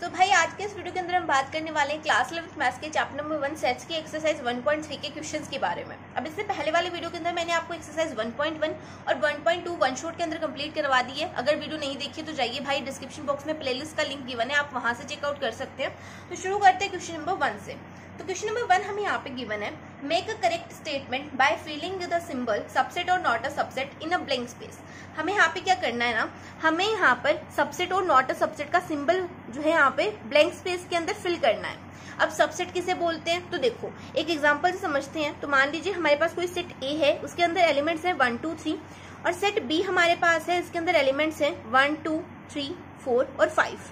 तो भाई आज के इस वीडियो के अंदर हम बात करने वाले हैं क्लास 11th मैथ्स के चैप्टर नंबर 1 सेट्स की एक्सरसाइज 1.3 के क्वेश्चंस के बारे में। अब इससे पहले वाले वीडियो के अंदर मैंने आपको एक्सरसाइज 1.1 और 1.2 वन शॉट के अंदर कंप्लीट करवा दी है। अगर वीडियो नहीं देखी तो जाइए भाई, डिस्क्रिप्शन बॉक्स में प्लेलिस्ट का लिंक गिवन है, आप वहां से चेकआउट कर सकते हैं। तो शुरू करते हैं क्वेश्चन नंबर 1 से। तो क्वेश्चन नंबर 1 हमें यहाँ पे गिवन है, make a correct statement by filling the symbol subset और not a subset in a blank space. हमें यहाँ पे क्या करना है ना, हमें यहाँ पर सबसेट और नॉट अ सबसेट का सिंबल जो है यहाँ पे ब्लैंक स्पेस के अंदर फिल करना है। अब सबसेट किसे बोलते हैं तो देखो एक एग्जांपल से समझते हैं। तो मान लीजिए हमारे पास कोई सेट ए है, उसके अंदर एलिमेंट्स हैं 1 2 3, और सेट बी हमारे पास है, इसके अंदर एलिमेंट्स हैं 1 2 3 4 और 5।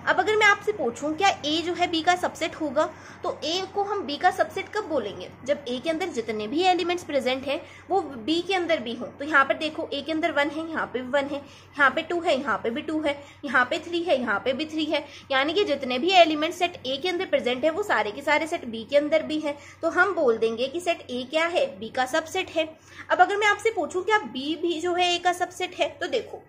अब अगर मैं आपसे पूछूं क्या ए जो है बी का सबसेट होगा, तो ए को हम बी का सबसेट कब बोलेंगे, जब ए के अंदर जितने भी एलिमेंट्स प्रेजेंट हैं वो बी के अंदर भी हों। तो यहाँ पर देखो ए के अंदर 1 है, यहाँ पे भी 1 है, यहाँ पे 2 है, यहाँ पे भी 2 है, यहाँ पे 3 है, यहाँ पे भी 3 है, यानी कि जितने भी एलिमेंट्स सेट ए के अंदर प्रेजेंट है वो सारे के सारे सेट बी के अंदर भी है। तो हम बोल देंगे कि सेट ए क्या है, बी का सबसेट है। अब अगर मैं आपसे पूछूं क्या बी भी जो है ए का सबसेट है, तो देखो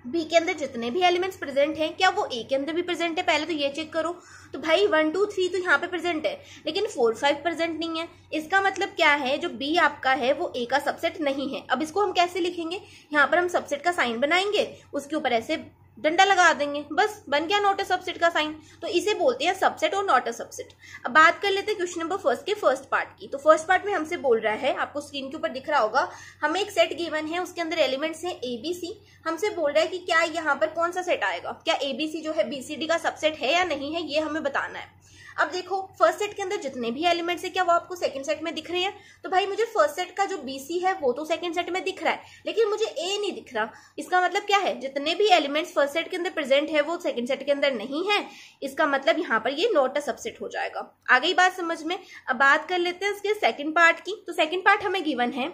बी के अंदर जितने भी एलिमेंट्स प्रेजेंट हैं क्या वो ए के अंदर भी प्रेजेंट है, पहले तो ये चेक करो। तो भाई 1 2 3 तो यहाँ पे प्रेजेंट है, लेकिन 4 5 प्रेजेंट नहीं है। इसका मतलब क्या है, जो बी आपका है वो ए का सबसेट नहीं है। अब इसको हम कैसे लिखेंगे, यहाँ पर हम सबसेट का साइन बनाएंगे, उसके ऊपर ऐसे डंडा लगा देंगे, बस बन गया नॉट अ सबसेट का साइन। तो इसे बोलते हैं सबसेट और नॉट अ सबसेट। अब बात कर लेते हैं क्वेश्चन नंबर 1 के फर्स्ट पार्ट की। तो फर्स्ट पार्ट में हमसे बोल रहा है, आपको स्क्रीन के ऊपर दिख रहा होगा, हमें एक सेट गिवन है, उसके अंदर एलिमेंट्स हैं ए बी सी। हमसे बोल रहा है कि क्या यहाँ पर कौन सा सेट आएगा, क्या एबीसी जो है बीसीडी का सबसेट है या नहीं है, ये हमें बताना है। अब देखो फर्स्ट सेट के अंदर जितने भी एलिमेंट्स है क्या वो आपको सेकंड सेट में दिख रहे हैं, तो भाई मुझे फर्स्ट सेट का जो बीसी है वो तो सेकंड सेट में दिख रहा है, लेकिन मुझे ए नहीं दिख रहा। इसका मतलब क्या है, जितने भी एलिमेंट्स फर्स्ट सेट के अंदर प्रेजेंट है वो सेकंड सेट के अंदर नहीं है। इसका मतलब यहाँ पर ये नॉट अ सबसेट हो जाएगा। आ गई बात समझ में। अब बात कर लेते हैं इसके सेकंड पार्ट की। तो सेकंड पार्ट हमें गिवन है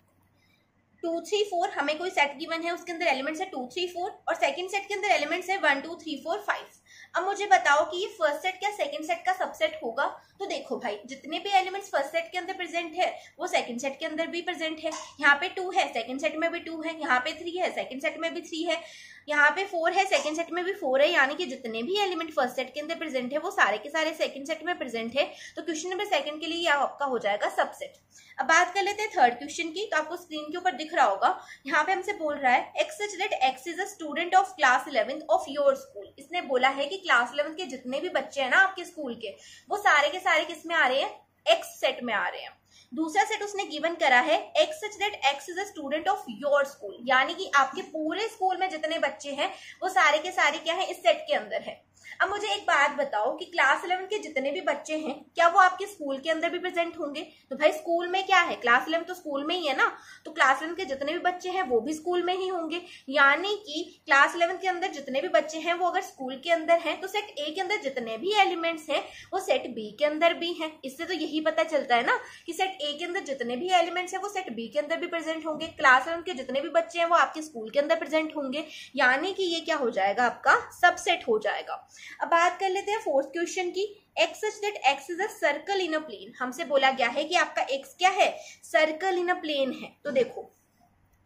2 3 4, हमें कोई सेट गिवन है, उसके अंदर एलिमेंट्स है 2 3 4, और सेकंड सेट के अंदर एलिमेंट्स है 1 2 3 4 5। अब मुझे बताओ कि ये फर्स्ट सेट क्या सेकंड सेट का सबसेट होगा। तो देखो भाई जितने भी एलिमेंट्स फर्स्ट सेट के अंदर प्रेजेंट है वो सेकंड सेट के अंदर भी प्रेजेंट है। यहाँ पे 2 है, सेकंड सेट में भी 2 है, यहाँ पे 3 है, सेकंड सेट में भी 3 है, यहाँ पे 4 है, सेकंड सेट में भी 4 है, यानी कि जितने भी एलिमेंट फर्स्ट सेट के अंदर प्रेजेंट है वो सारे के सारे सेकंड सेट में प्रेजेंट है। तो क्वेश्चन नंबर 2 के लिए ये आपका हो जाएगा सबसेट। अब बात कर लेते हैं थर्ड क्वेश्चन की। तो आपको स्क्रीन के ऊपर दिख रहा होगा, यहाँ पे हमसे बोल रहा है X such that X is a student of class 11th of your school. इसने बोला है कि क्लास 11th के जितने भी बच्चे हैं ना आपके स्कूल के, वो सारे के सारे किस में आ रहे हैं, एक्स सेट में आ रहे हैं। दूसरा सेट उसने गिवन करा है X such that X is a student of your school, यानी कि आपके पूरे स्कूल में जितने बच्चे हैं वो सारे के सारे क्या है, इस सेट के अंदर है। अब मुझे एक बात बताओ कि क्लास 11 के जितने भी बच्चे हैं क्या वो आपके स्कूल के अंदर भी प्रेजेंट होंगे। तो भाई स्कूल में क्या है, क्लास 11 तो स्कूल में ही है ना, तो क्लास 11 के जितने भी बच्चे हैं वो भी स्कूल में ही होंगे। यानी कि क्लास 11 के अंदर जितने भी बच्चे हैं वो अगर स्कूल के अंदर हैं तो सेट ए के अंदर जितने भी एलिमेंट्स हैं वो सेट बी के अंदर भी हैं। इससे तो यही पता चलता है ना कि सेट ए के अंदर जितने भी एलिमेंट्स हैं वो सेट बी के अंदर भी प्रेजेंट होंगे। क्लास 11 के जितने भी बच्चे हैं वो आपके स्कूल के अंदर प्रेजेंट होंगे, यानी कि ये क्या हो जाएगा, आपका सबसेट हो जाएगा। अब बात कर लेते हैं फोर्थ क्वेश्चन की। X such that X is a circle in a plane. हमसे बोला गया है कि आपका एक्स क्या है, सर्कल इन अ प्लेन है। तो देखो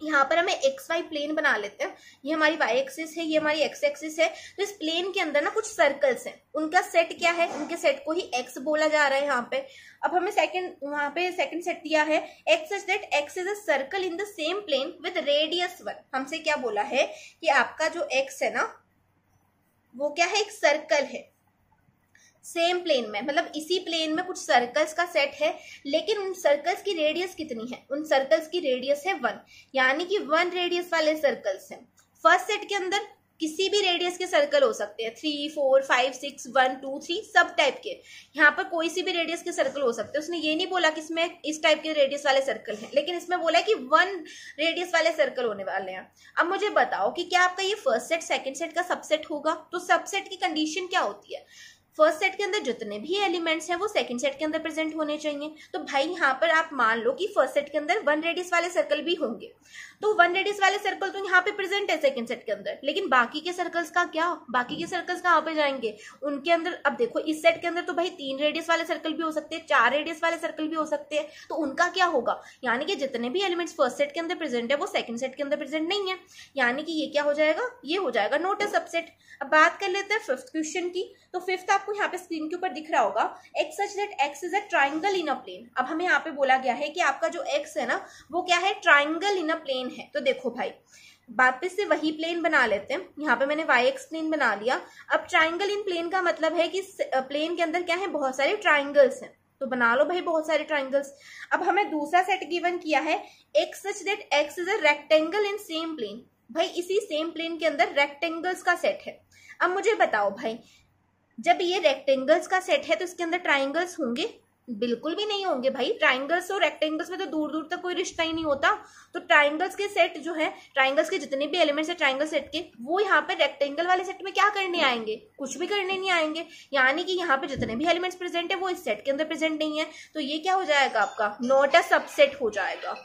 यहाँ पर हमें एक्स वाई प्लेन बना लेते हैं, ये हमारी वाई एक्सिस है, ये हमारी एक्स एक्सिस है। तो इस प्लेन के अंदर ना कुछ सर्कल्स हैं, उनका सेट क्या है, उनके सेट को ही एक्स बोला जा रहा है यहाँ पे। अब हमें वहां पे सेकंड सेट दिया है X such that X is a circle in the same plane with radius 1। हमसे क्या बोला है कि आपका जो एक्स है ना वो क्या है, एक सर्कल है सेम प्लेन में, मतलब इसी प्लेन में कुछ सर्कल्स का सेट है, लेकिन उन सर्कल्स की रेडियस कितनी है, उन सर्कल्स की रेडियस है 1, यानी कि 1 रेडियस वाले सर्कल्स हैं। फर्स्ट सेट के अंदर किसी भी रेडियस के सर्कल हो सकते हैं, 3 4 5 6 1 2 3 सब टाइप के, यहाँ पर कोई सी भी रेडियस के सर्कल हो सकते हैं। उसने ये नहीं बोला कि इसमें इस टाइप के रेडियस वाले सर्कल हैं, लेकिन इसमें बोला है कि 1 रेडियस वाले सर्कल होने वाले हैं। अब मुझे बताओ कि क्या आपका ये फर्स्ट सेट सेकंड सेट का सबसेट होगा। तो सबसेट की कंडीशन क्या होती है, फर्स्ट सेट के अंदर जितने भी एलिमेंट्स हैं वो सेकंड सेट के अंदर प्रेजेंट होने चाहिए। तो भाई यहाँ पर आप मान लो कि फर्स्ट सेट के अंदर 1 रेडियस वाले सर्कल भी होंगे, तो 1 रेडियस वाले सर्कल तो यहाँ पे प्रेजेंट है सेकंड सेट के अंदर, लेकिन बाकी के सर्कल्स का क्या, बाकी के सर्कल्स कहाँ पे जाएंगे उनके अंदर। अब देखो इस सेट के अंदर तो भाई 3 रेडियस वाले सर्कल भी हो सकते हैं, 4 रेडियस वाले सर्कल भी हो सकते हैं, तो उनका क्या होगा, यानी कि जितने भी एलिमेंट्स फर्स्ट सेट के अंदर प्रेजेंट है वो सेकंड सेट के अंदर प्रेजेंट नहीं है, यानी कि ये क्या हो जाएगा, ये हो जाएगा नॉट अ सबसेट। अब बात कर लेते हैं फिफ्थ क्वेश्चन की। तो फिफ्थ आपको यहाँ पे स्क्रीन के ऊपर दिख रहा होगा, X such that X is a triangle in a plane. अब हमें यहाँ पे बोला गया है कि आपका जो एक्स है ना वो क्या है, ट्राइंगल इन अ प्लेन है। तो देखो भाई वापस से वही प्लेन बना लेते हैं, यहाँ पे मैंने वाई एक्स प्लेन बना लिया। अब ट्राइंगल इन प्लेन का मतलब है कि प्लेन के अंदर क्या है, बहुत सारे ट्राइंगल्स हैं, तो बना लो भाई बहुत सारे ट्राइंगल्स। अब हमें दूसरा सेट गिवन किया है, X such that X is a rectangle in same plane. भाई इसी सेम प्लेन के अंदर रेक्टेंगल्स का सेट है। अब मुझे बताओ भाई जब ये रेक्टेंगल्स का सेट है तो इसके अंदर ट्राइंगल्स होंगे, बिल्कुल भी नहीं होंगे भाई। ट्राइंगल्स और रेक्टेंगल्स में तो दूर दूर तक कोई रिश्ता ही नहीं होता। तो ट्राइंगल्स के सेट जो है, ट्राइंगल्स के जितने भी एलिमेंट्स है ट्राइंगल सेट के, वो यहाँ पे रेक्टेंगल वाले सेट में क्या करने आएंगे, कुछ भी करने नहीं आएंगे, यानी कि यहाँ पे जितने भी एलिमेंट्स प्रेजेंट है वो इस सेट के अंदर प्रेजेंट नहीं है। तो ये क्या हो जाएगा आपका, नॉट अ सबसेट हो जाएगा।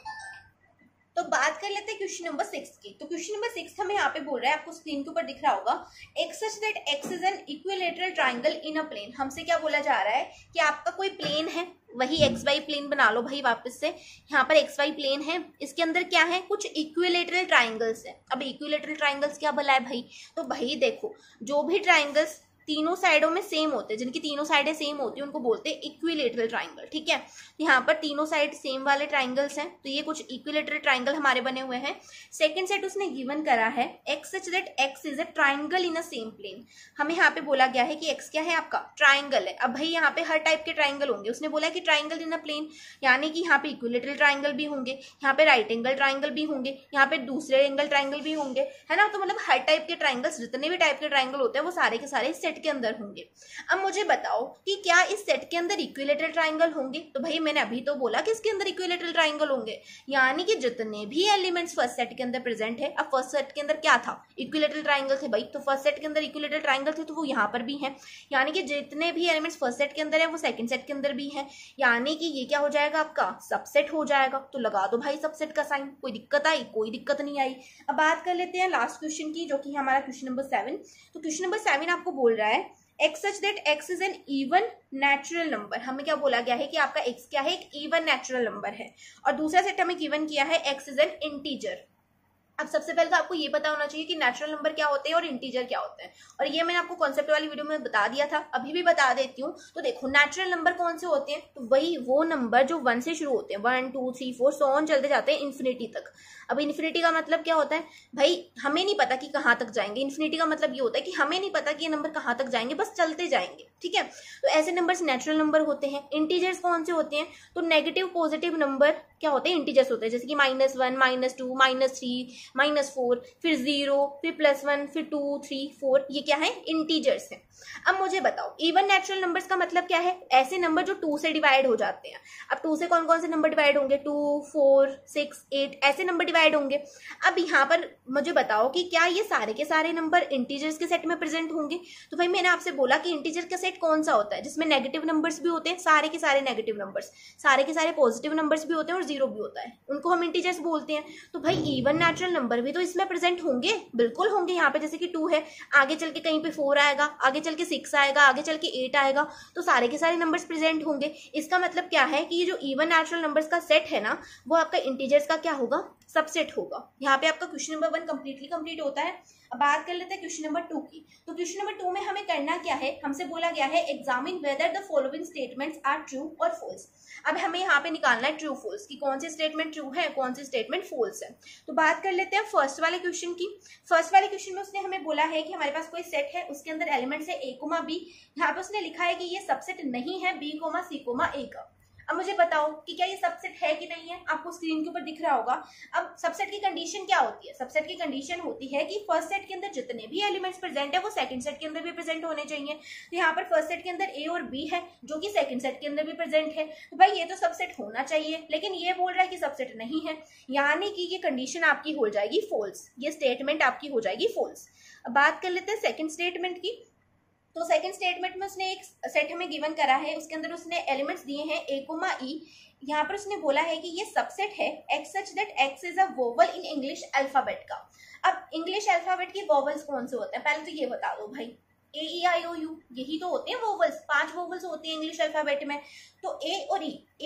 तो बात कर लेते हैं क्वेश्चन नंबर 6 की। तो क्वेश्चन नंबर 6 हमें यहाँ पे बोल रहा है, आपको स्क्रीन के ऊपर दिख रहा होगा, X such that X is an equilateral triangle in a plane. हमसे क्या बोला जा रहा है कि आपका कोई प्लेन है, वही एक्स वाई प्लेन बना लो भाई वापस से, यहाँ पर एक्स वाई प्लेन है, इसके अंदर क्या है, कुछ इक्विलेटरल ट्राइंगल्स है। अब इक्विलेटरल ट्राइंगल्स क्या भला है भाई, तो भाई देखो जो भी ट्राइंगल्स तीनों साइडों में सेम होते हैं, जिनकी तीनों साइडें सेम होती हैं उनको बोलते हैं इक्विलेटरल ट्राइंगल। ठीक है, यहाँ पर तीनों साइड सेम वाले ट्राइंगल्स हैं, तो ये कुछ इक्विलेटरल ट्राइंगल हमारे बने हुए हैं। सेकंड सेट उसने गिवन करा है, X such that X is a triangle in a same plane. हमें यहाँ पे बोला गया है कि एक्स क्या है, आपका ट्राइंगल है। अब भाई यहाँ पे हर टाइप के ट्राइंगल होंगे, उसने बोला कि ट्राइंगल इन अ प्लेन, यानी कि यहाँ पे इक्विलेटरल ट्राइंगल भी होंगे, यहाँ पे राइट एंगल ट्राइंगल भी होंगे, यहाँ पे दूसरे एंगल ट्राइंगल भी होंगे, है ना। तो मतलब हर टाइप के ट्राइंगल्स, जितने भी टाइप के ट्राइंगल होते हैं वो सारे के सारे सेट के अंदर होंगे। अब मुझे बताओ कि क्या इस सेट के अंदर इक्विलेटरल ट्राइंगल होंगे, तो भाई मैंने अभी तो बोला कि इसके अंदर इक्विलेटरल ट्राइंगल होंगे, यानी कि जितने भी एलिमेंट्स फर्स्ट सेट के अंदर प्रेजेंट है। अब फर्स्ट सेट के अंदर क्या था, इक्विलेटरल ट्राइंगल थे भाई, तो फर्स्ट सेट के अंदर इक्विलेटरल ट्राइंगल थे तो वो यहाँ पर भी है, यानी कि जितने भी एलिमेंट्स फर्स्ट सेट के अंदर है वो सेकंड सेट के अंदर भी है, यानी कि ये क्या हो जाएगा आपका, सबसेट हो जाएगा। तो लगा दो भाई सबसेट का साइन। कोई दिक्कत आई, कोई दिक्कत नहीं आई। अब बात कर लेते हैं लास्ट क्वेश्चन की, जो कि हमारा क्वेश्चन नंबर 7। तो क्वेश्चन नंबर 7 आपको बोल रहा है, X such that X is N even natural number. हमें क्या बोला गया है कि आपका एक्स क्या है, एक इवन नेचुरल नंबर है। और दूसरा सेट हमें गिवन किया है, एक्स इज एन इंटीजर। अब सबसे पहले तो आपको ये पता होना चाहिए कि नेचुरल नंबर क्या होते हैं और इंटीजर क्या होते हैं, और ये मैंने आपको कॉन्सेप्ट वाली वीडियो में बता दिया था, अभी भी बता देती हूँ। तो देखो नेचुरल नंबर कौन से होते हैं, तो वही वो नंबर जो 1 से शुरू होते हैं, 1 2 3 4 सो ऑन चलते जाते हैं इन्फिनिटी तक। अब इन्फिनिटी का मतलब क्या होता है भाई, हमें नहीं पता कि कहाँ तक जाएंगे। इन्फिनिटी का मतलब ये होता है कि हमें नहीं पता कि ये नंबर कहाँ तक जाएंगे, बस चलते जाएंगे। ठीक है, तो ऐसे नंबर्स नेचुरल नंबर होते हैं। इंटीजर्स कौन से होते हैं, तो नेगेटिव पॉजिटिव नंबर क्या होते हैं, इंटीजर्स होते हैं, जैसे कि -1 -2 -3 -4, फिर 0, फिर +1, फिर 2 3 4, ये क्या है, इंटीजर्स हैं। अब मुझे बताओ इवन नेचुरल नंबर्स का मतलब क्या है, ऐसे नंबर जो 2 से डिवाइड हो जाते हैं। अब 2 से कौन कौन से नंबर डिवाइड होंगे, 2 4 6 8 ऐसे नंबर डिवाइड होंगे। अब यहाँ पर मुझे बताओ कि क्या ये सारे के सारे नंबर इंटीजर्स के सेट में प्रेजेंट होंगे। तो भाई मैंने आपसे बोला कि इंटीजर का सेट कौन सा होता है, जिसमें नेगेटिव नंबर्स भी होते हैं, सारे के सारे नेगेटिव नंबर्स, सारे के सारे पॉजिटिव नंबर्स भी होते हैं और 0 भी होता है, उनको हम इंटीजर्स बोलते हैं। तो भाई इवन नेचुरल नंबर भी तो इसमें प्रेजेंट होंगे, बिल्कुल होंगे। यहाँ पे जैसे कि 2 है, आगे चल के कहीं पे 4 आएगा, आगे चल के 6 आएगा, आगे चल के 8 आएगा, तो सारे के सारे नंबर्स प्रेजेंट होंगे। इसका मतलब क्या है कि ये जो इवन नेचुरल नंबर्स का सेट है ना, वो आपका इंटीजर्स का क्या होगा, सबसेट होगा। यहाँ पे आपका क्वेश्चन नंबर 1 कंप्लीट होता है। अब बात कर लेते हैं क्वेश्चन नंबर 2 की। तो क्वेश्चन नंबर 2 में हमें करना क्या है, हमसे बोला गया है examine whether the following statements are true और फॉल्स। अब हमें यहाँ पे निकालना है ट्रू फॉल्स की, कौन सी स्टेटमेंट ट्रू है, कौन सी स्टेटमेंट फॉल्स है। तो बात कर लेते हैं फर्स्ट वाले क्वेश्चन की। फर्स्ट वाले क्वेश्चन में उसने हमें बोला है कि हमारे पास कोई सेट है, उसके अंदर एलिमेंट्स है a, b। यहाँ पे उसने लिखा है कि ये सबसेट नहीं है b, c, a का। अब मुझे बताओ कि क्या ये सबसेट है कि नहीं है, आपको स्क्रीन के ऊपर दिख रहा होगा। अब सबसेट की कंडीशन क्या होती है, सबसेट की कंडीशन होती है कि फर्स्ट सेट के अंदर जितने भी एलिमेंट्स प्रेजेंट है वो सेकंड सेट के अंदर भी प्रेजेंट होने चाहिए। तो यहाँ पर फर्स्ट सेट के अंदर ए और बी है, जो कि सेकंड सेट के अंदर भी प्रेजेंट है, तो भाई ये तो सबसेट होना चाहिए, लेकिन ये बोल रहा है कि सबसेट नहीं है, यानी कि ये कंडीशन आपकी हो जाएगी फॉल्स, ये स्टेटमेंट आपकी हो जाएगी फॉल्स। अब बात कर लेते हैं सेकेंड स्टेटमेंट की। तो सेकंड स्टेटमेंट में उसने एक सेट हमें गिवन करा है, उसके अंदर उसने एलिमेंट्स दिए हैं a, e। यहाँ पर उसने बोला है कि ये सबसेट है x such that x is a vowel in English alphabet का। अब इंग्लिश अल्फाबेट की वोवल्स कौन से होते हैं, पहले तो ये बता दो भाई। ए ई आई ओ यू, यही तो होते हैं वोवल्स, 5 वोवल्स होती हैं इंग्लिश अल्फाबेट में। तो ए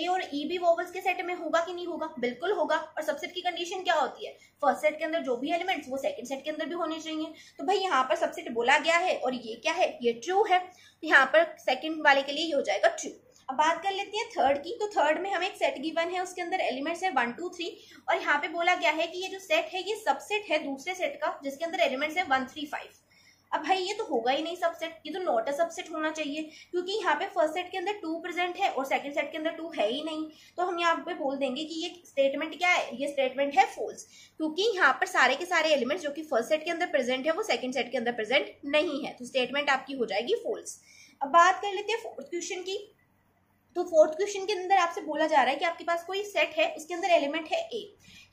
और ई भी वोवल्स के सेट में होगा कि नहीं होगा, बिल्कुल होगा। और सबसेट की कंडीशन क्या होती है, फर्स्ट सेट के अंदर जो भी एलिमेंट्स वो सेकंड सेट के अंदर भी होने चाहिए। तो भाई यहाँ पर सबसेट बोला गया है और ये क्या है, ये ट्रू है। यहाँ पर सेकंड वाले के लिए ये हो जाएगा ट्रू। अब बात कर लेते हैं थर्ड की। तो थर्ड में हमें एक सेट गिवन है, उसके अंदर एलिमेंट्स है 1 2 3 और यहाँ पे बोला गया है कि ये जो सेट है ये सबसेट है दूसरे सेट का जिसके अंदर एलिमेंट्स है 1 3 5। अब भाई ये तो होगा ही नहीं सबसेट, ये तो नॉट अ सबसेट होना चाहिए क्योंकि यहाँ पे फर्स्ट सेट के अंदर 2 प्रेजेंट है और सेकंड सेट के अंदर 2 है ही नहीं। तो हम यहाँ पे बोल देंगे कि ये स्टेटमेंट क्या है, ये स्टेटमेंट है फॉल्स, क्योंकि यहाँ पर सारे के सारे एलिमेंट्स जो कि फर्स्ट सेट के अंदर प्रेजेंट है वो सेकंड सेट के अंदर प्रेजेंट नहीं है। तो स्टेटमेंट आपकी हो जाएगी फॉल्स। अब बात कर लेते हैं फोर्थ क्वेश्चन की। तो फोर्थ क्वेश्चन के अंदर आपसे बोला जा रहा है कि आपके पास कोई सेट है, उसके अंदर एलिमेंट है ए।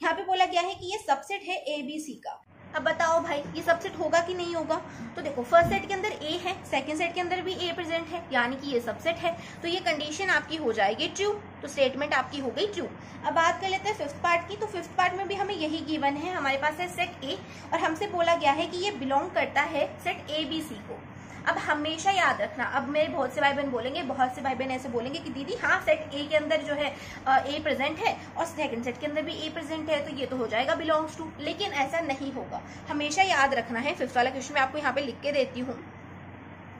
यहाँ पे बोला गया है कि ये सबसेट है ए बी सी का। अब बताओ भाई ये सबसेट होगा कि नहीं होगा। तो देखो फर्स्ट सेट के अंदर ए है, सेकंड सेट के अंदर भी ए प्रेजेंट है, यानी कि ये सबसेट है। तो ये कंडीशन आपकी हो जाएगी ट्रू, तो स्टेटमेंट आपकी हो गई ट्रू। अब बात कर लेते हैं फिफ्थ पार्ट की। तो फिफ्थ पार्ट में भी हमें यही गिवन है, हमारे पास है सेट ए और हमसे बोला गया है कि ये बिलोंग करता है सेट ए बी सी को। अब हमेशा याद रखना, अब मेरे बहुत से भाई बहन बोलेंगे, बहुत से भाई बहन ऐसे बोलेंगे कि दीदी हाँ सेट ए के अंदर जो है ए प्रेजेंट है और सेकंड सेट के अंदर भी ए प्रेजेंट है, तो ये तो हो जाएगा बिलोंग्स टू। लेकिन ऐसा नहीं होगा, हमेशा याद रखना है। फिफ्थ वाला क्वेश्चन मैं आपको यहाँ पे लिख के देती हूँ,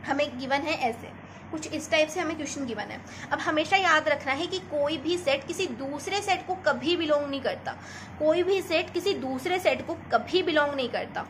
हमें गिवन है ऐसे कुछ इस टाइप से हमें क्वेश्चन गिवन है। अब हमेशा याद रखना है कि कोई भी सेट किसी दूसरे सेट को कभी बिलोंग नहीं करता, कोई भी सेट किसी दूसरे सेट को कभी बिलोंग नहीं करता।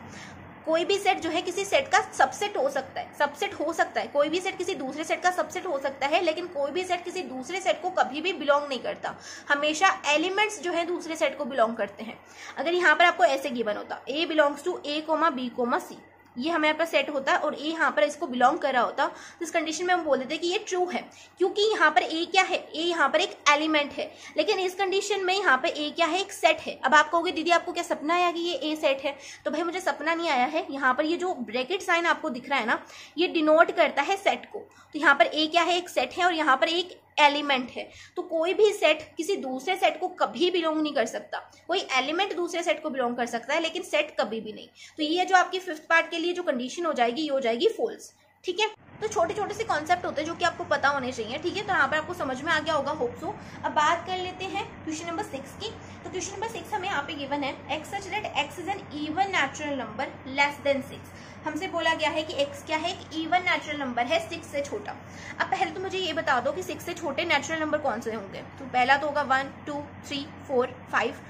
कोई भी सेट जो है किसी सेट का सबसेट हो सकता है, सबसेट हो सकता है, कोई भी सेट किसी दूसरे सेट का सबसेट हो सकता है, लेकिन कोई भी सेट किसी दूसरे सेट को कभी भी बिलोंग नहीं करता। हमेशा एलिमेंट्स जो है दूसरे सेट को बिलोंग करते हैं। अगर यहाँ पर आपको ऐसे गिवन होता A belongs to A comma B comma C, ये हमारे पास सेट होता है और ए यहाँ पर इसको बिलोंग कर रहा होता, तो इस कंडीशन में हम बोल देते कि ये ट्रू है, क्योंकि यहाँ पर ए क्या है, ए यहाँ पर एक एलिमेंट है। लेकिन इस कंडीशन में यहाँ पे ए क्या है, एक सेट है। अब आप कहोगे दीदी आपको क्या सपना आया कि ये ए सेट है, तो भाई मुझे सपना नहीं आया है। यहाँ पर ये जो ब्रैकेट साइन आपको दिख रहा है ना, ये डिनोट करता है सेट को। तो यहाँ पर ए क्या है, एक सेट है और यहाँ पर एक एलिमेंट है। तो कोई भी सेट किसी दूसरे सेट को कभी बिलोंग नहीं कर सकता। कोई एलिमेंट दूसरे सेट को बिलोंग कर सकता है लेकिन सेट कभी भी नहीं। तो ये जो आपकी फिफ्थ पार्ट के लिए जो कंडीशन हो जाएगी ये हो जाएगी फॉल्स। ठीक है, तो छोटे छोटे से कॉन्सेप्ट होते हैं जो कि आपको पता होने चाहिए। ठीक है, तो यहाँ पर आपको समझ में आ गया होगा, होप सो। अब बात कर लेते हैं क्वेश्चन नंबर 6 की। तो क्वेश्चन नंबर 6 हमें यहाँ पे गिवन है x such that x is an even natural number less than 6। हमसे बोला गया है कि x क्या है, एक इवन नेचुरल नंबर है 6 से छोटा। अब पहले तो मुझे ये बता दो कि 6 से छोटे नेचुरल नंबर कौन से होंगे। तो पहला तो होगा 1 2 3 4 5,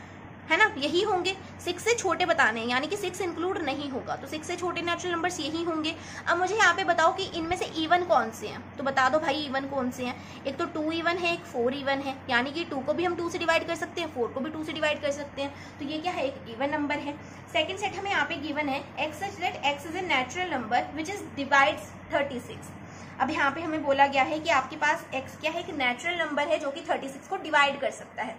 है ना, यही होंगे। 6 से छोटे बताने हैं, यानी कि 6 इंक्लूड नहीं होगा, तो 6 से छोटे नेचुरल नंबर्स यही होंगे। अब मुझे यहाँ पे बताओ कि इनमें से इवन कौन से हैं, तो बता दो भाई इवन कौन से हैं। एक तो 2 इवन है, एक 4 इवन है, यानी कि 2 को भी हम 2 से डिवाइड कर सकते हैं, 4 को भी 2 से डिवाइड कर सकते हैं। तो ये क्या है, एक इवन नंबर है। सेकेंड सेट हमें यहाँ पे गिवन है x such that x is a natural number which is divides 36। अब यहाँ पे हमें बोला गया है कि आपके पास x क्या है, एक नेचुरल नंबर है जो कि 36 को डिवाइड कर सकता है।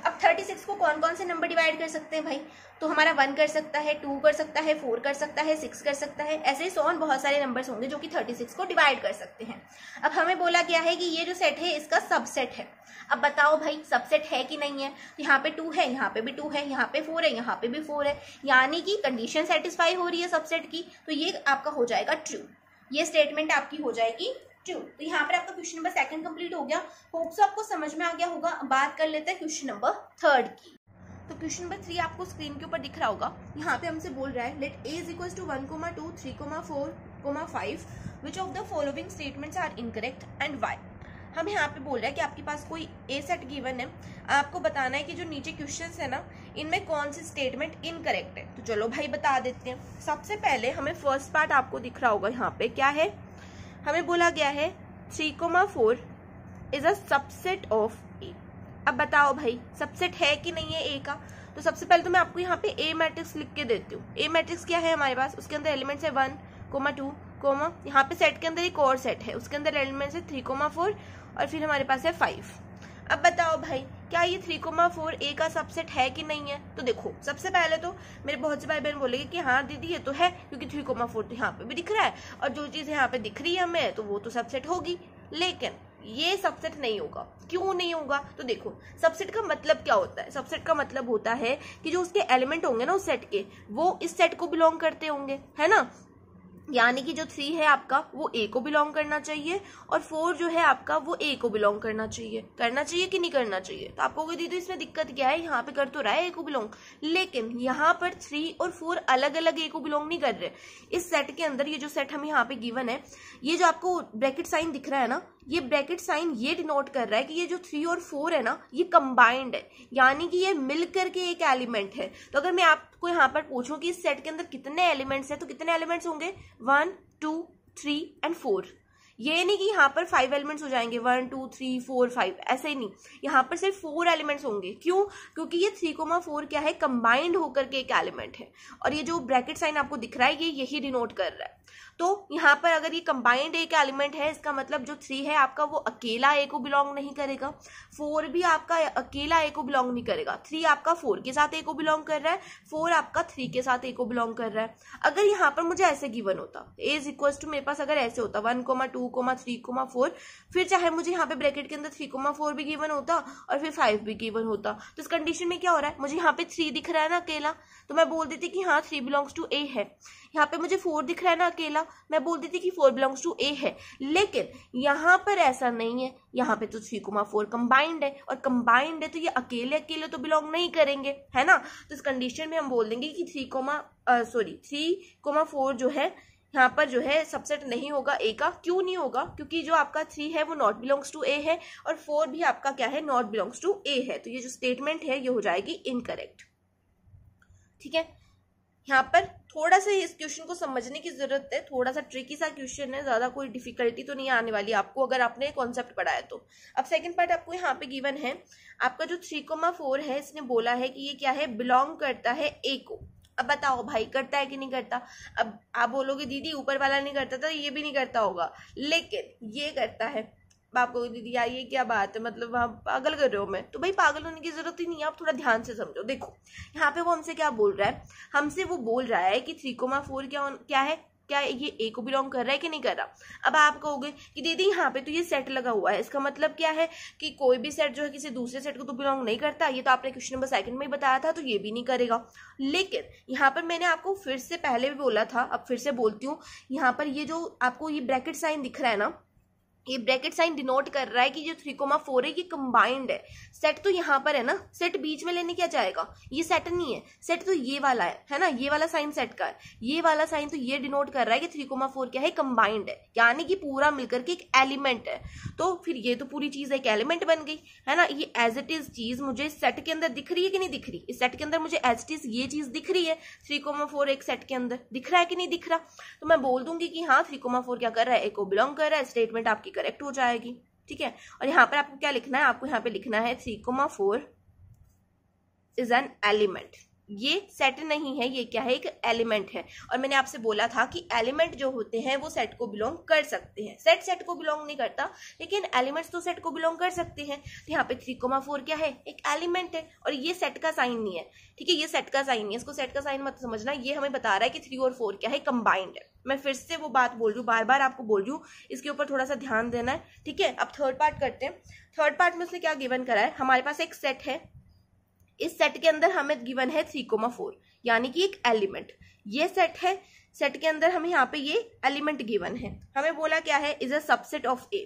अब 36 को कौन कौन से नंबर डिवाइड कर सकते हैं भाई, तो हमारा 1 कर सकता है, 2 कर सकता है, 4 कर सकता है, 6 कर सकता है, ऐसे ही सोन बहुत सारे नंबर्स होंगे जो कि 36 को डिवाइड कर सकते हैं। अब हमें बोला गया है कि ये जो सेट है इसका सबसेट है। अब बताओ भाई सबसेट है कि नहीं है। तो यहाँ पे 2 है, यहाँ पे भी 2 है, यहाँ पे 4 है, यहाँ पे भी 4 है, यानी कि कंडीशन सेटिस्फाई हो रही है सबसेट की, तो ये आपका हो जाएगा ट्रू। ये स्टेटमेंट आपकी हो जाएगी ट्रू। तो यहाँ पर आपका क्वेश्चन नंबर 2 कंप्लीट हो गया। होप सो आपको समझ में आ गया होगा। बात कर लेते हैं क्वेश्चन नंबर 3 की। तो क्वेश्चन नंबर 3 आपको स्क्रीन के ऊपर दिख रहा होगा। यहाँ पे हमसे बोल रहा है let a is equal to 1, 2, 3, 4, 5 which of the following statements are incorrect and why. हमें यहाँ पे बोल रहा है कि आपके पास कोई ए सेट गिवन है, आपको बताना है कि जो नीचे क्वेश्चंस है ना इनमें कौन सी स्टेटमेंट इनकरेक्ट है। तो चलो भाई बता देते हैं। सबसे पहले हमें फर्स्ट पार्ट आपको दिख रहा होगा, यहाँ पे क्या है, हमें बोला गया है 3, 4 इज अ सबसेट ऑफ ए। अब बताओ भाई सबसेट है कि नहीं है ए का। तो सबसे पहले तो मैं आपको यहाँ पे ए मैट्रिक्स लिख के देती हूँ। ए मैट्रिक्स क्या है हमारे पास, उसके अंदर एलिमेंट्स है 1, 2, यहाँ पे सेट के अंदर एक और सेट है, उसके अंदर एलिमेंट्स है 3, 4 और फिर हमारे पास है 5। अब बताओ भाई, क्या ये 3,4 ए का सबसेट है कि नहीं है? तो देखो, सबसे पहले तो मेरे बहुत से भाई बहन बोलेंगे कि हाँ दीदी ये तो है, क्योंकि 3,4 तो यहाँ पे भी दिख रहा है, और जो चीज यहाँ पे दिख रही है हमें तो वो तो सबसेट होगी। लेकिन ये सबसेट नहीं होगा। क्यों नहीं होगा? तो देखो, सबसेट का मतलब क्या होता है? सबसेट का मतलब होता है कि जो उसके एलिमेंट होंगे ना उस सेट के, वो इस सेट को बिलोंग करते होंगे, है ना। यानी कि जो 3 है आपका वो ए को बिलोंग करना चाहिए, और 4 जो है आपका वो ए को बिलोंग करना चाहिए। करना चाहिए कि नहीं करना चाहिए? तो आपको दीदी इसमें दिक्कत क्या है, यहाँ पे कर तो रहा है ए को बिलोंग, लेकिन यहाँ पर 3 और 4 अलग अलग ए को बिलोंग नहीं कर रहे। इस सेट के अंदर ये जो सेट हमें यहाँ पे गिवन है, ये जो आपको ब्रैकेट साइन दिख रहा है ना, ये ब्रैकेट साइन ये डिनोट कर रहा है कि ये जो 3 और 4 है ना, ये कंबाइंड है, यानी कि ये मिलकर के एक एलिमेंट है। तो अगर मैं आपको यहाँ पर पूछूं कि इस सेट के अंदर कितने एलिमेंट्स हैं, तो कितने एलिमेंट्स होंगे? 1 2 3 एंड 4। ये नहीं कि यहाँ पर 5 एलिमेंट्स हो जाएंगे, 1 2 3 4 5, ऐसे ही नहीं, यहाँ पर सिर्फ 4 एलिमेंट्स होंगे। क्यों? क्योंकि ये 3,4 क्या है, कंबाइंड होकर के एक एलिमेंट है, और ये जो ब्रैकेट साइन आपको दिख रहा है ये यही डिनोट कर रहा है। तो यहाँ पर अगर ये कंबाइंड एक एलिमेंट है, इसका मतलब जो 3 है आपका वो अकेला ए को बिलोंग नहीं करेगा, 4 भी आपका अकेला ए को बिलोंग नहीं करेगा। 3 आपका 4 के साथ ए को बिलोंग कर रहा है, 4 आपका 3 के साथ ए को बिलोंग कर रहा है। अगर यहाँ पर मुझे ऐसे गिवन होता, ए इज इक्वल टू, मेरे पास अगर ऐसे होता 1, 2, 3, 4, फिर चाहे मुझे यहाँ पे ब्रैकेट के अंदर 3,4 भी गिवन होता और फिर 5 भी गिवन होता, तो इस कंडीशन में क्या हो रहा है, मुझे यहाँ पे 3 दिख रहा है ना अकेला, तो मैं बोल देती कि हाँ 3 बिलोंग्स टू ए है। यहाँ पे मुझे 4 दिख रहा है ना अकेला, मैं बोल देती कि 4 बिलोंग्स टू ए है। लेकिन यहाँ पर ऐसा नहीं है, यहाँ पे तो 3,4 कंबाइंड है, और कंबाइंड है तो ये अकेले अकेले तो बिलोंग नहीं करेंगे, है ना। तो इस कंडीशन में हम बोल देंगे कि 3,4 जो है यहाँ पर जो है सबसेट नहीं होगा ए का। क्यों नहीं होगा? क्योंकि जो आपका 3 है वो नॉट बिलोंग्स टू ए है, और 4 भी आपका क्या है, नॉट बिलोंग्स टू ए है। तो ये जो स्टेटमेंट है ये हो जाएगी इनकरेक्ट। ठीक है, यहाँ पर थोड़ा सा इस क्वेश्चन को समझने की जरूरत है, थोड़ा सा ट्रिकी सा क्वेश्चन है, ज्यादा कोई डिफिकल्टी तो नहीं आने वाली आपको अगर आपने कॉन्सेप्ट पढ़ा है तो। अब सेकंड पार्ट आपको यहाँ पे गिवन है, आपका जो 3,4 है इसने बोला है कि ये क्या है, बिलोंग करता है ए को। अब बताओ भाई करता है कि नहीं करता? अब आप बोलोगे दीदी ऊपर वाला नहीं करता था, ये भी नहीं करता होगा, लेकिन ये करता है। आप कहोगे दीदी यार ये क्या बात है, मतलब वहाँ पागल कर रहे हो मैं, तो भाई पागल होने की जरूरत ही नहीं है, आप थोड़ा ध्यान से समझो। देखो यहाँ पे वो हमसे क्या बोल रहा है, हमसे वो बोल रहा है कि 3,4 क्या है, क्या ये ए को बिलोंग कर रहा है कि नहीं कर रहा। अब आप कहोगे कि दीदी यहाँ पे तो ये सेट लगा हुआ है, इसका मतलब क्या है कि कोई भी सेट जो है किसी दूसरे सेट को तो बिलोंग नहीं करता, ये तो आपने क्वेश्चन नंबर 2 में ही बताया था, तो ये भी नहीं करेगा। लेकिन यहाँ पर मैंने आपको फिर से पहले भी बोला था, अब फिर से बोलती हूँ, यहाँ पर ये जो आपको ये ब्रैकेट साइन दिख रहा है ना, ये ब्रैकेट साइन डिनोट कर रहा है कि जो 3,4 है ये कंबाइंड है। सेट तो यहाँ पर है ना, सेट बीच में लेने क्या जाएगा, ये सेट नहीं है, सेट तो ये वाला है ना, ये वाला साइन सेट का है, ये वाला साइन तो ये डिनोट कर रहा है कि 3,4 क्या है, कंबाइंड है, यानी कि पूरा मिलकर के एक एलिमेंट है। तो फिर ये तो पूरी चीज एक एलिमेंट बन गई, है ना। ये एज इट इज चीज मुझे इस सेट के अंदर दिख रही है कि नहीं दिख रही? इस सेट के अंदर मुझे एज इट इज ये चीज दिख रही है, 3,4 एक सेट के अंदर दिख रहा है कि नहीं दिख रहा? तो मैं बोल दूंगी कि हाँ 3,4 क्या कर रहा है, ए को बिलोंग कर रहा है, स्टेटमेंट आपकी करेक्ट हो जाएगी। ठीक है, और यहाँ पर आपको क्या लिखना है, आपको यहाँ पे लिखना है 3,4 इज एन एलिमेंट। ये सेट नहीं है, ये क्या है, एक एलिमेंट है। और मैंने आपसे बोला था कि एलिमेंट जो होते हैं वो सेट को बिलोंग कर सकते हैं, सेट को बिलोंग नहीं करता, लेकिन एलिमेंट्स तो सेट को बिलोंग कर सकते हैं। तो यहाँ पे 3,4 क्या है, एक एलिमेंट है, और ये सेट का साइन नहीं है। ठीक है, ये सेट का साइन नहीं है, इसको सेट का साइन मत समझना, ये हमें बता रहा है कि 3 और 4 क्या है, कंबाइंड है। मैं फिर से वो बात बोल रही हूँ, बार बार आपको बोल रही हूँ, इसके ऊपर थोड़ा सा ध्यान देना है। ठीक है, अब थर्ड पार्ट करते हैं। थर्ड पार्ट में उसने क्या गिवन करा है, हमारे पास एक सेट है, इस सेट के अंदर हमें गिवन है 3,4 यानी कि एक एलिमेंट। ये सेट है, सेट के अंदर हमें यहाँ पे ये एलिमेंट गिवन है, हमें बोला क्या है, इज अ सबसेट ऑफ ए।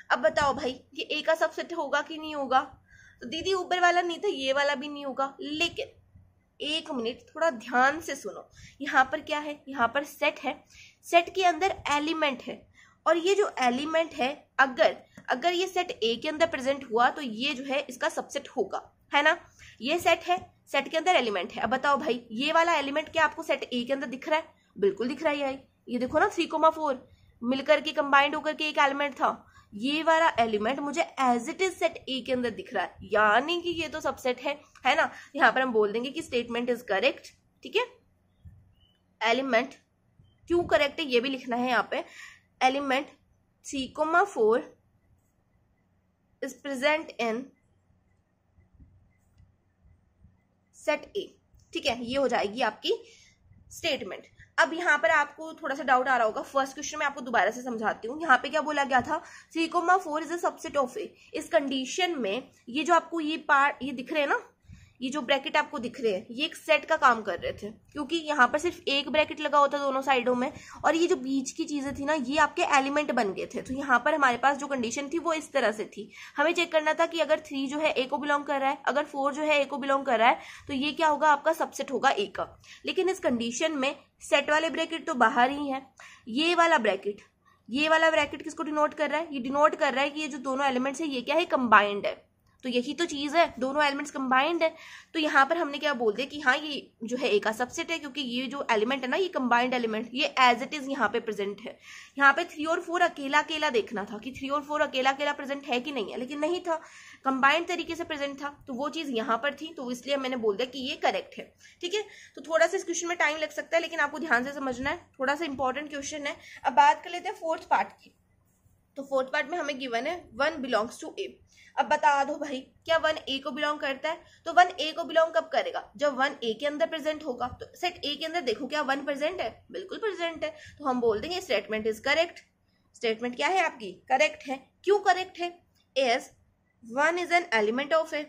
अब बताओ भाई ये ए का सबसेट होगा कि नहीं होगा? तो दीदी ऊपर वाला नहीं था, ये वाला भी नहीं होगा, लेकिन एक मिनट थोड़ा ध्यान से सुनो। यहाँ पर क्या है, यहाँ पर सेट है, सेट के अंदर एलिमेंट है, और ये जो एलिमेंट है अगर ये सेट ए के अंदर प्रेजेंट हुआ तो ये जो है इसका सबसेट होगा, है ना। ये सेट है, सेट के अंदर एलिमेंट है। अब बताओ भाई ये वाला एलिमेंट क्या आपको सेट ए के अंदर दिख रहा है? बिल्कुल दिख रहा है, ये देखो ना 3,4 मिलकर के कंबाइंड होकर के एक एलिमेंट था। ये वाला एलिमेंट मुझे as it is set A के अंदर दिख रहा है, यानी कि ये तो सबसेट है ना। यहाँ पर हम बोल देंगे कि स्टेटमेंट इज करेक्ट। ठीक है, एलिमेंट क्यों करेक्ट है ये भी लिखना है यहाँ पे। Element 3,4 is present in set ए। ठीक है, ये हो जाएगी आपकी स्टेटमेंट। अब यहाँ पर आपको थोड़ा सा डाउट आ रहा होगा, फर्स्ट क्वेश्चन में आपको दोबारा से समझाती हूँ। यहाँ पे क्या बोला गया था, 3,4 इज अ सबसेट ऑफ ए। इस कंडीशन में ये जो आपको ये पार्ट ये दिख रहे हैं ना, ये जो ब्रैकेट आपको दिख रहे हैं, ये एक सेट का काम कर रहे थे, क्योंकि यहाँ पर सिर्फ एक ब्रैकेट लगा होता दोनों साइडों में, और ये जो बीच की चीजें थी ना, ये आपके एलिमेंट बन गए थे। तो यहाँ पर हमारे पास जो कंडीशन थी वो इस तरह से थी। हमें चेक करना था कि अगर 3 जो है ए को बिलोंग कर रहा है, अगर 4 जो है ए को बिलोंग कर रहा है, तो ये क्या होगा, आपका सबसेट होगा ए का। लेकिन इस कंडीशन में सेट वाले ब्रैकेट तो बाहर ही है। ये वाला ब्रैकेट किसको डिनोट कर रहा है, ये डिनोट कर रहा है कि ये जो दोनों एलिमेंट्स है ये क्या है, कंबाइंड है। तो यही तो चीज है, दोनों एलिमेंट्स कंबाइंड है। तो यहाँ पर हमने क्या बोल दिया कि हाँ ये जो है ए का सबसेट है, क्योंकि ये जो एलिमेंट है ना, ये कंबाइंड एलिमेंट, ये एज इट इज यहाँ पे प्रेजेंट है। यहाँ पे 3 और 4 अकेला अकेला देखना था कि 3 और 4 अकेला अकेला प्रेजेंट है कि नहीं है, लेकिन नहीं था, कंबाइंड तरीके से प्रेजेंट था। तो वो चीज यहाँ पर थी, तो इसलिए मैंने बोल दिया कि ये करेक्ट है। ठीक है, तो थोड़ा सा इस क्वेश्चन में टाइम लग सकता है, लेकिन आपको ध्यान से समझना है, थोड़ा सा इंपॉर्टेंट क्वेश्चन है। अब बात कर लेते हैं फोर्थ पार्ट की। तो फोर्थ पार्ट में हमें गिवन है 1 बिलोंग्स टू ए। अब बता दो भाई, क्या 1 ए को बिलोंग करता है? तो 1 ए को बिलोंग कब करेगा, जब 1 ए के अंदर प्रेजेंट होगा। तो सेट ए के अंदर देखो क्या 1 प्रेजेंट है, बिल्कुल प्रेजेंट है। तो हम बोल देंगे स्टेटमेंट इज करेक्ट। स्टेटमेंट क्या है आपकी, करेक्ट है। क्यों करेक्ट है? As 1 is an element of A.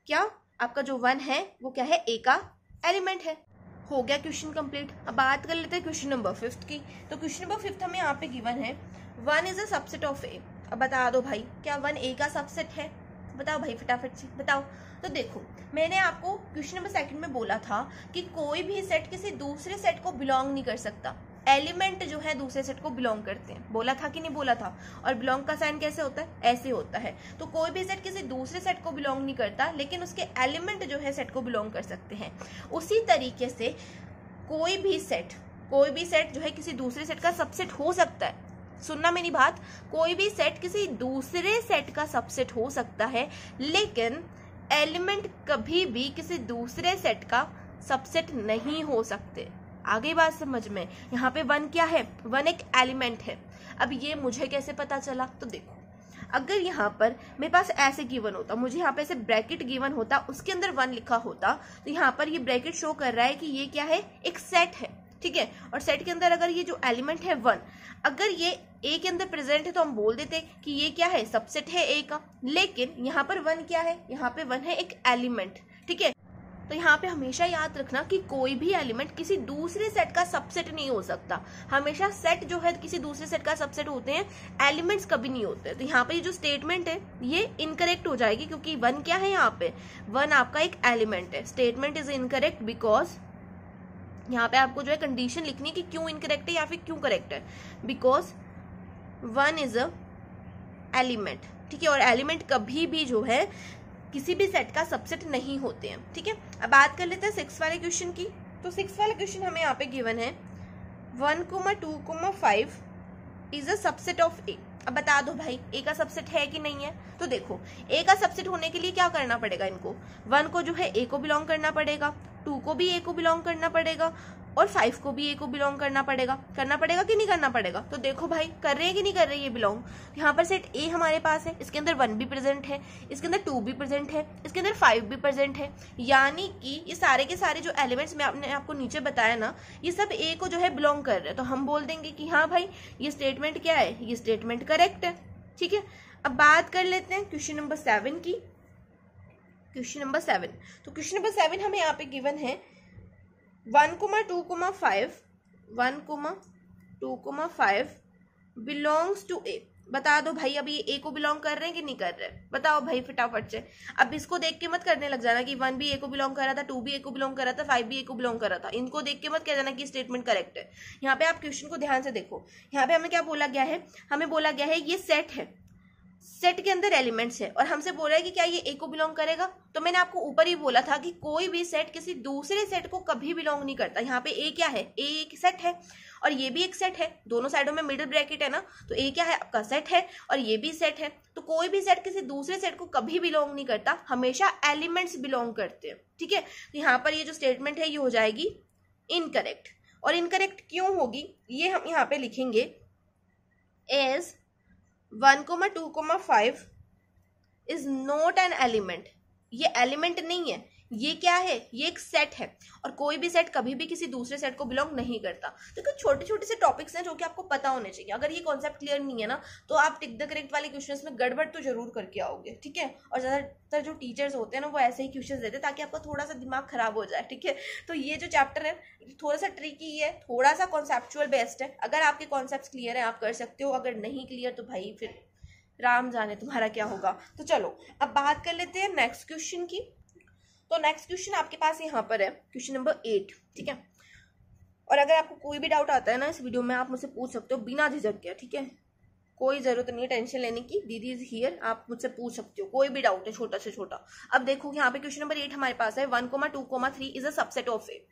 क्या आपका जो 1 है वो क्या है, ए का एलिमेंट है। हो गया क्वेश्चन कंप्लीट। अब बात कर लेते हैं क्वेश्चन नंबर 5 की। तो क्वेश्चन नंबर 5 हमें यहाँ पे गिवन है 1 इज अ सबसेट ऑफ ए। अब बता दो भाई, क्या 1 ए का सबसेट है? बताओ भाई फटाफट से बताओ। तो देखो, मैंने आपको क्वेश्चन नंबर 2 में बोला था कि कोई भी सेट किसी दूसरे सेट को बिलोंग नहीं कर सकता। एलिमेंट जो है दूसरे सेट को बिलोंग करते हैं, बोला था कि नहीं बोला था? और बिलोंग का साइन कैसे होता है, ऐसे होता है। तो कोई भी सेट किसी दूसरे सेट को बिलोंग नहीं करता, लेकिन उसके एलिमेंट जो है सेट को बिलोंग कर सकते हैं। उसी तरीके से कोई भी सेट जो है किसी दूसरे सेट का सबसेट हो सकता है। सुनना मेरी बात, कोई भी सेट किसी दूसरे सेट का सबसेट हो सकता है, लेकिन एलिमेंट कभी भी किसी दूसरे सेट का सबसेट नहीं हो सकते। आगे बात समझ में? यहाँ पे 1 क्या है, 1 एक एलिमेंट है। अब ये मुझे कैसे पता चला? तो देखो, अगर यहाँ पर मेरे पास ऐसे गिवन होता, मुझे यहाँ पे ऐसे ब्रैकेट गिवन होता, उसके अंदर 1 लिखा होता, तो यहाँ पर ये ब्रैकेट शो कर रहा है कि ये क्या है, एक सेट है। ठीक है, और सेट के अंदर अगर ये जो एलिमेंट है 1, अगर ये ए के अंदर प्रेजेंट है तो हम बोल देते कि ये क्या है, सबसेट है ए का। लेकिन यहाँ पर 1 क्या है, यहाँ पे 1 है एक एलिमेंट। ठीक है, तो यहाँ पे हमेशा याद रखना कि कोई भी एलिमेंट किसी दूसरे सेट का सबसेट नहीं हो सकता। हमेशा सेट जो है किसी दूसरे सेट का सबसेट होते हैं, एलिमेंट्स कभी नहीं होते। तो यहाँ पे ये जो स्टेटमेंट है ये इनकरेक्ट हो जाएगी, क्योंकि 1 क्या है, यहाँ पे 1 आपका एक एलिमेंट है। स्टेटमेंट इज इनकरेक्ट बिकॉज यहाँ पे आपको जो है कंडीशन लिखनी है कि क्यों इनकरेक्ट है या फिर क्यों करेक्ट है। Because 1 is a element. ठीक है, और एलिमेंट कभी भी जो है किसी भी सेट का सबसेट नहीं होते हैं। ठीक है, अब बात कर लेते हैं 6 वाले क्वेश्चन की। तो 6 वाला क्वेश्चन हमें यहाँ पे गिवन है 1,2,5 इज अ सबसेट ऑफ ए। अब बता दो भाई, ए का सबसेट है कि नहीं है? तो देखो, ए का सबसेट होने के लिए क्या करना पड़ेगा, इनको 1 को जो है ए को बिलोंग करना पड़ेगा, 2 को भी ए को बिलोंग करना पड़ेगा, और 5 को भी ए को बिलोंग करना पड़ेगा कि नहीं करना पड़ेगा? तो देखो भाई, कर रहे हैं कि नहीं कर रहे ये बिलोंग। यहाँ पर सेट ए हमारे पास है, इसके अंदर 1 भी प्रेजेंट है, इसके अंदर 2 भी प्रेजेंट है, इसके अंदर 5 भी प्रेजेंट है। यानी कि ये सारे के सारे जो एलिमेंट्स मैं आपको नीचे बताया ना, ये सब ए को जो है बिलोंग कर रहे हैं। तो हम बोल देंगे कि हाँ भाई, ये स्टेटमेंट क्या है, ये स्टेटमेंट करेक्ट है। ठीक है, अब बात कर लेते हैं क्वेश्चन नंबर 7 की। क्वेश्चन नंबर 7, तो क्वेश्चन नंबर 7 हमें यहाँ पे गिवन है 1,2,5 बिलोंग्स टू ए। बता दो भाई, अभी ए को बिलोंग कर रहे हैं कि नहीं कर रहे? बताओ भाई फटाफट से। अब इसको देख के मत करने लग जाना कि 1 भी ए को बिलोंग कर रहा था, 2 भी ए को बिलोंग कर रहा था, 5 भी ए को बिलोंग कर रहा था। इनको देख के मत कह जाना कि स्टेटमेंट करेक्ट है। यहाँ पे आप क्वेश्चन को ध्यान से देखो, यहाँ पे हमें क्या बोला गया है, हमें बोला गया है ये सेट है, सेट के अंदर एलिमेंट्स है, और हमसे बोला है कि क्या ये ए को बिलोंग करेगा। तो मैंने आपको ऊपर ही बोला था कि कोई भी सेट किसी दूसरे सेट को कभी बिलोंग नहीं करता। यहाँ पे ए क्या है, ए एक सेट है, और ये भी एक सेट है, दोनों साइडों में मिडिल ब्रैकेट है ना, तो ए क्या है, आपका सेट है, और ये भी सेट है। तो कोई भी सेट किसी दूसरे सेट को कभी बिलोंग नहीं करता, हमेशा एलिमेंट्स बिलोंग करते हैं। ठीक है, तो यहाँ पर ये जो स्टेटमेंट है ये हो जाएगी इनकरेक्ट। और इनकरेक्ट क्यों होगी, ये हम यहाँ पे लिखेंगे as 1,2,5 is not an element. ये एलिमेंट नहीं है, ये क्या है, ये एक सेट है और कोई भी सेट कभी भी किसी दूसरे सेट को बिलोंग नहीं करता। तो कुछ छोटे छोटे से टॉपिक्स हैं जो कि आपको पता होने चाहिए। अगर ये कॉन्सेप्ट क्लियर नहीं है ना तो आप टिक द करेक्ट वाले क्वेश्चंस में गड़बड़ तो जरूर करके आओगे, ठीक है। और ज्यादातर जो टीचर्स होते हैं ना वो ऐसे ही क्वेश्चंस देते हैं ताकि आपका थोड़ा सा दिमाग खराब हो जाए, ठीक है। तो ये जो चैप्टर है थोड़ा सा ट्रिकी है, थोड़ा सा कॉन्सेप्चुअल बेस्ड है। अगर आपके कॉन्सेप्ट क्लियर है आप कर सकते हो, अगर नहीं क्लियर तो भाई फिर राम जाने तुम्हारा क्या होगा। तो चलो अब बात कर लेते हैं नेक्स्ट क्वेश्चन की। तो नेक्स्ट क्वेश्चन आपके पास यहाँ पर है क्वेश्चन नंबर 8, ठीक है। और अगर आपको कोई भी डाउट आता है ना इस वीडियो में आप मुझसे पूछ सकते हो बिना झिझक के, ठीक है। कोई जरूरत नहीं है टेंशन लेने की, दीदी इज हियर, आप मुझसे पूछ सकते हो कोई भी डाउट है छोटा से छोटा। अब देखो यहाँ पे क्वेश्चन नंबर 8 हमारे पास है 1,2,3 इज अ सबसेट ऑफ ए।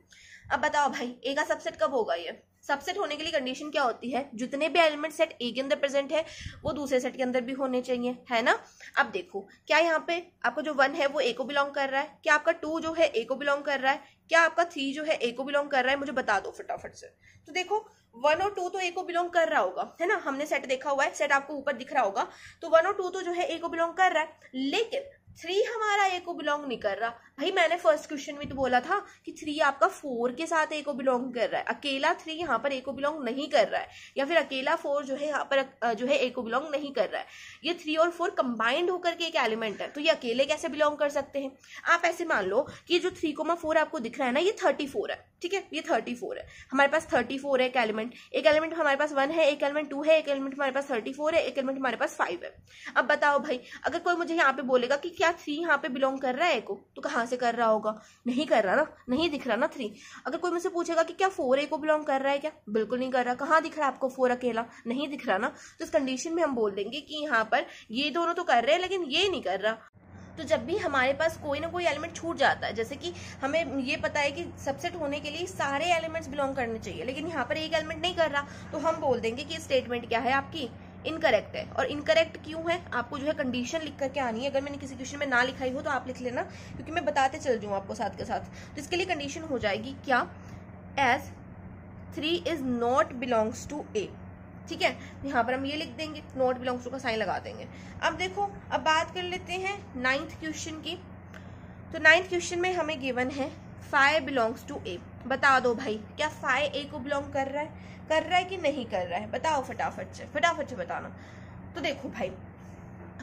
अब बताओ भाई ए का सबसेट कब होगा। ये सबसेट होने के लिए कंडीशन क्या होती है, जितने भी एलिमेंट सेट ए के अंदर प्रेजेंट है वो दूसरे सेट के अंदर भी होने चाहिए, है ना। अब देखो क्या यहाँ पे आपका जो 1 है वो ए को बिलोंग कर रहा है, क्या आपका 2 जो है ए को बिलोंग कर रहा है, क्या आपका 3 जो है ए को बिलोंग कर रहा है, मुझे बता दो फटाफट से। तो देखो 1 और 2 तो ए को बिलोंग कर रहा होगा, है ना, हमने सेट देखा हुआ है, सेट आपको ऊपर दिख रहा होगा। तो 1 और 2 तो जो है ए को बिलोंग कर रहा है, लेकिन 3 हमारा ए को बिलोंग नहीं कर रहा। भाई मैंने फर्स्ट क्वेश्चन में तो बोला था कि 3 आपका 4 के साथ ए को बिलोंग कर रहा है, अकेला 3 यहाँ पर ए को बिलोंग नहीं कर रहा है, या फिर अकेला 4 जो है यहाँ पर जो है ए को बिलोंग नहीं कर रहा है। ये 3 और 4 कंबाइंड होकर के एक एलिमेंट है, तो ये अकेले कैसे बिलोंग कर सकते हैं। आप ऐसे मान लो कि जो 3,4 आपको दिख रहा है ना ये 34 है, ठीक है, ये 34 है। हमारे पास 34 है एक एलिमेंट हमारे पास 1 है, एक एलिमेंट 2 है, एक एलिमेंट हमारे पास 34 है, एक एलिमेंट हमारे पास 5 है। अब बताओ भाई अगर कोई मुझे यहाँ पे बोलेगा कि क्या 3 यहाँ पे बिलोंग कर रहा है ए को, तो कहाँ से कर रहा होगा, नहीं कर रहा ना, नहीं दिख रहा ना 3। अगर कोई मुझसे पूछेगा कि क्या 4 ए को बिलोंग कर रहा है, क्या बिल्कुल नहीं कर रहा, कहाँ दिख रहा है आपको 4 अकेला, नहीं दिख रहा ना। तो इस कंडीशन में हम बोल देंगे कि यहाँ पर ये दोनों तो कर रहे हैं लेकिन ये नहीं कर रहा। तो जब भी हमारे पास कोई ना कोई एलिमेंट छूट जाता है, जैसे कि हमें ये पता है कि सबसेट होने के लिए सारे एलिमेंट्स बिलोंग करने चाहिए लेकिन यहाँ पर एक एलिमेंट नहीं कर रहा, तो हम बोल देंगे कि स्टेटमेंट क्या है आपकी इनकरेक्ट है। और इनकरेक्ट क्यों है आपको जो है कंडीशन लिख करके आनी है। अगर मैंने किसी क्वेश्चन में ना लिखाई हो तो आप लिख लेना, क्योंकि मैं बताते चल जाऊँ आपको साथ के साथ। तो इसके लिए कंडीशन हो जाएगी क्या, as 3 is not belongs to A, ठीक है। यहाँ पर हम ये लिख देंगे, नॉट बिलोंग्स टू का साइन लगा देंगे। अब देखो अब बात कर लेते हैं 9th क्वेश्चन की। तो 9th क्वेश्चन में हमें गिवन है 5 बिलोंग्स टू ए। बता दो भाई क्या 5 ए को बिलोंग कर रहा है कि नहीं कर रहा है, बताओ फटाफट से बताना। तो देखो भाई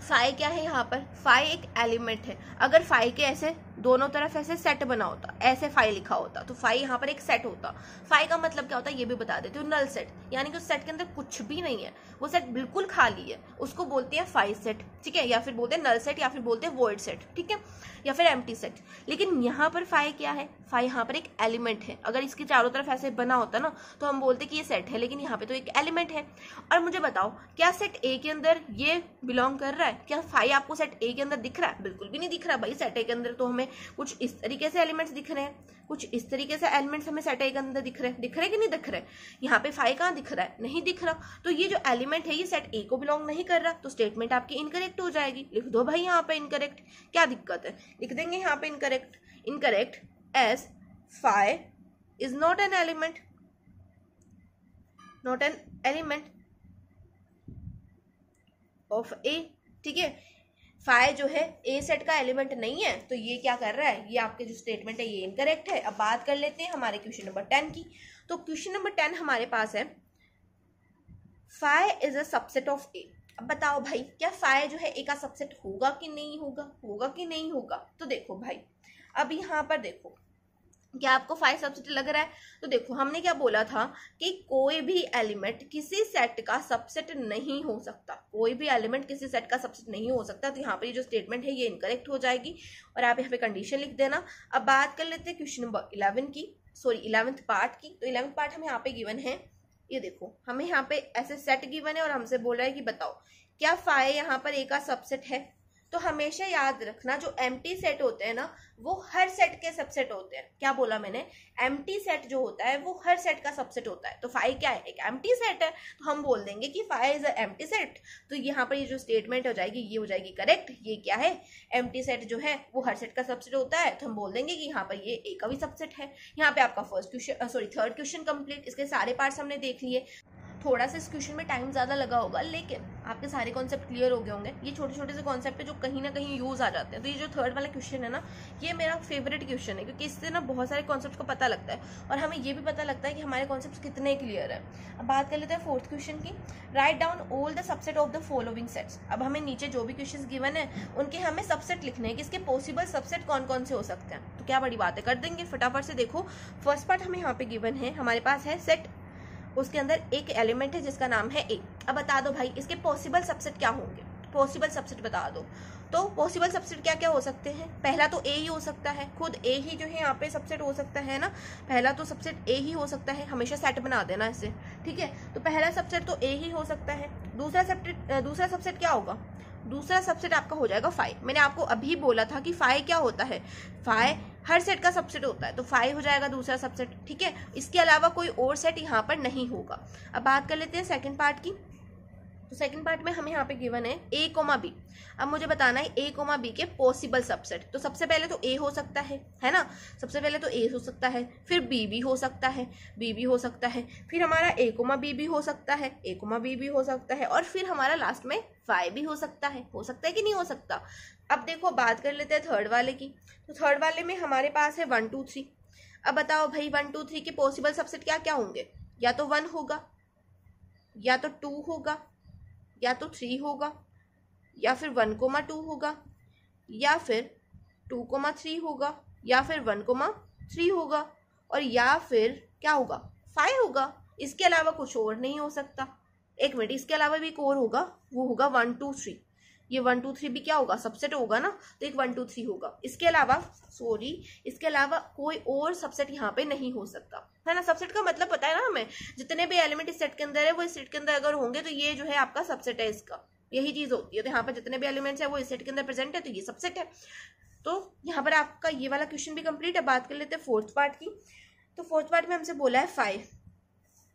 5 क्या है यहाँ पर, 5 एक एलिमेंट है। अगर 5 के ऐसे दोनों तरफ ऐसे सेट बना होता, ऐसे 5 लिखा होता, तो 5 यहाँ पर एक सेट होता। 5 का मतलब क्या होता है ये भी बता देते हो, नल सेट, यानी कि उस सेट के अंदर कुछ भी नहीं है, वो सेट बिल्कुल खाली है, उसको बोलते हैं 5 सेट, ठीक है, या फिर बोलते हैं नल सेट, या फिर बोलते हैं वॉइड सेट, ठीक है, या फिर एम्प्टी सेट। लेकिन यहाँ पर 5 क्या है, 5 यहाँ पर एक एलिमेंट है। अगर इसके चारों तरफ ऐसे बना होता ना तो हम बोलते कि ये सेट है, लेकिन यहाँ पे तो एक एलिमेंट है। और मुझे बताओ क्या सेट ए के अंदर ये बिलोंग कर रहा है, क्या 5 आपको सेट ए के अंदर दिख रहा है, बिल्कुल भी नहीं दिख रहा भाई। सेट ए के अंदर तो हमें कुछ इस तरीके से एलिमेंट्स दिख रहे हैं, कुछ इस तरीके से एलिमेंट्स हमें सेट ए के अंदर दिख रहे हैं कि नहीं दिख रहे। यहाँ पे 5 कहाँ दिख रहा है, नहीं दिख रहा। तो ये जो एलिमेंट है ये सेट ए को बिलोंग नहीं कर रहा, तो स्टेटमेंट आपकी इनकरेक्ट हो जाएगी। लिख दो भाई यहाँ पे इनकरेक्ट, क्या दिक्कत है, लिख देंगे यहाँ पे incorrect as 5 is not an element of A, ठीक है। 5 जो है ए सेट का एलिमेंट नहीं है, तो ये क्या कर रहा है, ये आपके जो स्टेटमेंट है ये इनकरेक्ट है। अब बात कर लेते हैं हमारे क्वेश्चन नंबर 10 की। तो क्वेश्चन नंबर 10 हमारे पास है 5 इज अ सबसेट ऑफ ए। अब बताओ भाई क्या 5 जो है ए का सबसेट होगा कि नहीं होगा, तो देखो भाई अब यहाँ पर देखो क्या आपको 5 सबसेट लग रहा है। तो देखो हमने क्या बोला था कि कोई भी एलिमेंट किसी सेट का सबसेट नहीं हो सकता, कोई भी एलिमेंट किसी सेट का सबसेट नहीं हो सकता। तो यहाँ पर ये जो स्टेटमेंट है ये इनकरेक्ट हो जाएगी और आप यहाँ पे कंडीशन लिख देना। अब बात कर लेते हैं क्वेश्चन नंबर 11th पार्ट की। तो 11th पार्ट हमें यहाँ पे गिवन है, ये देखो हमें यहाँ पे ऐसे सेट गिवन है और हमसे बोल रहा है कि बताओ क्या 5 यहाँ पर ए का सबसेट है। तो हमेशा याद रखना जो एम्प्टी सेट होते हैं ना वो हर सेट के सबसेट होते हैं। क्या बोला मैंने, एम्प्टी सेट जो होता है वो हर सेट का सबसेट होता है। तो 5 क्या है, एक एम्प्टी सेट है, तो हम बोल देंगे कि 5 इज अ एम्प्टी सेट। तो यहाँ पर ये जो स्टेटमेंट हो जाएगी ये हो जाएगी करेक्ट। ये क्या है, एम्प्टी सेट जो है वो हर सेट का सबसेट होता है, तो हम बोल देंगे कि यहाँ पर ये ए का भी सबसेट है। यहाँ पे आपका थर्ड क्वेश्चन कंप्लीट। इसके सारे पार्ट्स हमने देख लिए। थोड़ा सा इस क्वेश्चन में टाइम ज़्यादा लगा होगा, लेकिन आपके सारे कॉन्सेप्ट क्लियर हो गए होंगे। ये छोटे छोटे से कॉन्सेप्ट है जो कहीं ना कहीं यूज़ आ जाते हैं। तो ये जो थर्ड वाला क्वेश्चन है ना, ये मेरा फेवरेट क्वेश्चन है, क्योंकि इससे ना बहुत सारे कॉन्सेप्ट का पता लगता है और हमें ये भी पता लगता है कि हमारे कॉन्सेप्ट कितने क्लियर है। अब बात कर लेते हैं फोर्थ क्वेश्चन की। Write down all the subset of the following sets. अब हमें नीचे जो भी क्वेश्चन गिवन है उनके हमें सबसेट लिखने हैं कि इसके पॉसिबल सबसेट कौन कौन से हो सकते हैं। तो क्या बड़ी बात है, कर देंगे फटाफट से। देखो फर्स्ट पार्ट हमें यहाँ पे गिवन है, हमारे पास है सेट, उसके अंदर एक एलिमेंट है जिसका नाम है ए। अब बता दो भाई इसके पॉसिबल सबसेट क्या होंगे, पॉसिबल सबसेट बता दो। तो पॉसिबल सबसेट क्या क्या हो सकते हैं, पहला तो ए ही हो सकता है, खुद ए ही जो है यहाँ पे सबसेट हो सकता है ना, पहला तो सबसेट ए ही हो सकता है, हमेशा सेट बना देना इससे, ठीक है। तो पहला सबसेट तो ए ही हो सकता है। दूसरा सबसेट क्या होगा, दूसरा सबसेट आपका हो जाएगा फाइव। मैंने आपको अभी बोला था कि फाइव क्या होता है, फाइव हर सेट का सबसेट होता है, तो फाइव हो जाएगा दूसरा सबसेट, ठीक है। इसके अलावा कोई और सेट यहाँ पर नहीं होगा। अब बात कर लेते हैं सेकंड पार्ट की। तो सेकंड पार्ट में हमें यहाँ पे गिवन है ए कोमा बी। अब मुझे बताना है ए कोमा बी के पॉसिबल सबसेट। तो सबसे पहले तो ए हो सकता है ना, सबसे पहले तो ए हो सकता है, फिर बी भी हो सकता है, बी भी हो सकता है, फिर हमारा ए कोमा बी भी हो सकता है, ए कोमा बी भी हो सकता है, और फिर हमारा लास्ट में फाइव भी हो सकता है कि नहीं हो सकता। अब देखो बात कर लेते हैं थर्ड वाले की। तो थर्ड वाले में हमारे पास है 1 2 3। अब बताओ भाई 1 2 3 के पॉसिबल सबसेट क्या क्या होंगे, या तो 1 होगा, या तो 2 होगा, या तो 3 होगा, या फिर 1,2 होगा, या फिर 2,3 होगा, या फिर 1,3 होगा, और या फिर क्या होगा 5 होगा। इसके अलावा कुछ और नहीं हो सकता। एक मिनट, इसके अलावा भी एक और होगा, वो होगा 1 2 3। ये 1 2 3 भी क्या होगा, सबसेट होगा ना, तो एक 1 2 3 होगा। इसके अलावा इसके अलावा कोई और सबसेट यहाँ पे नहीं हो सकता, है ना। सबसेट का मतलब पता है ना हमें, जितने भी एलिमेंट इस सेट के अंदर है वो इस सेट के अंदर अगर होंगे तो ये जो है आपका सबसेट है, इसका यही चीज होती है। तो यहाँ पर जितने भी एलिमेंट्स है वो इस सेट के अंदर प्रेजेंट है, तो ये सबसेट है। तो यहाँ पर आपका ये वाला क्वेश्चन भी कंप्लीट है। बात कर लेते हैं फोर्थ पार्ट की। तो फोर्थ पार्ट में हमसे बोला है 5।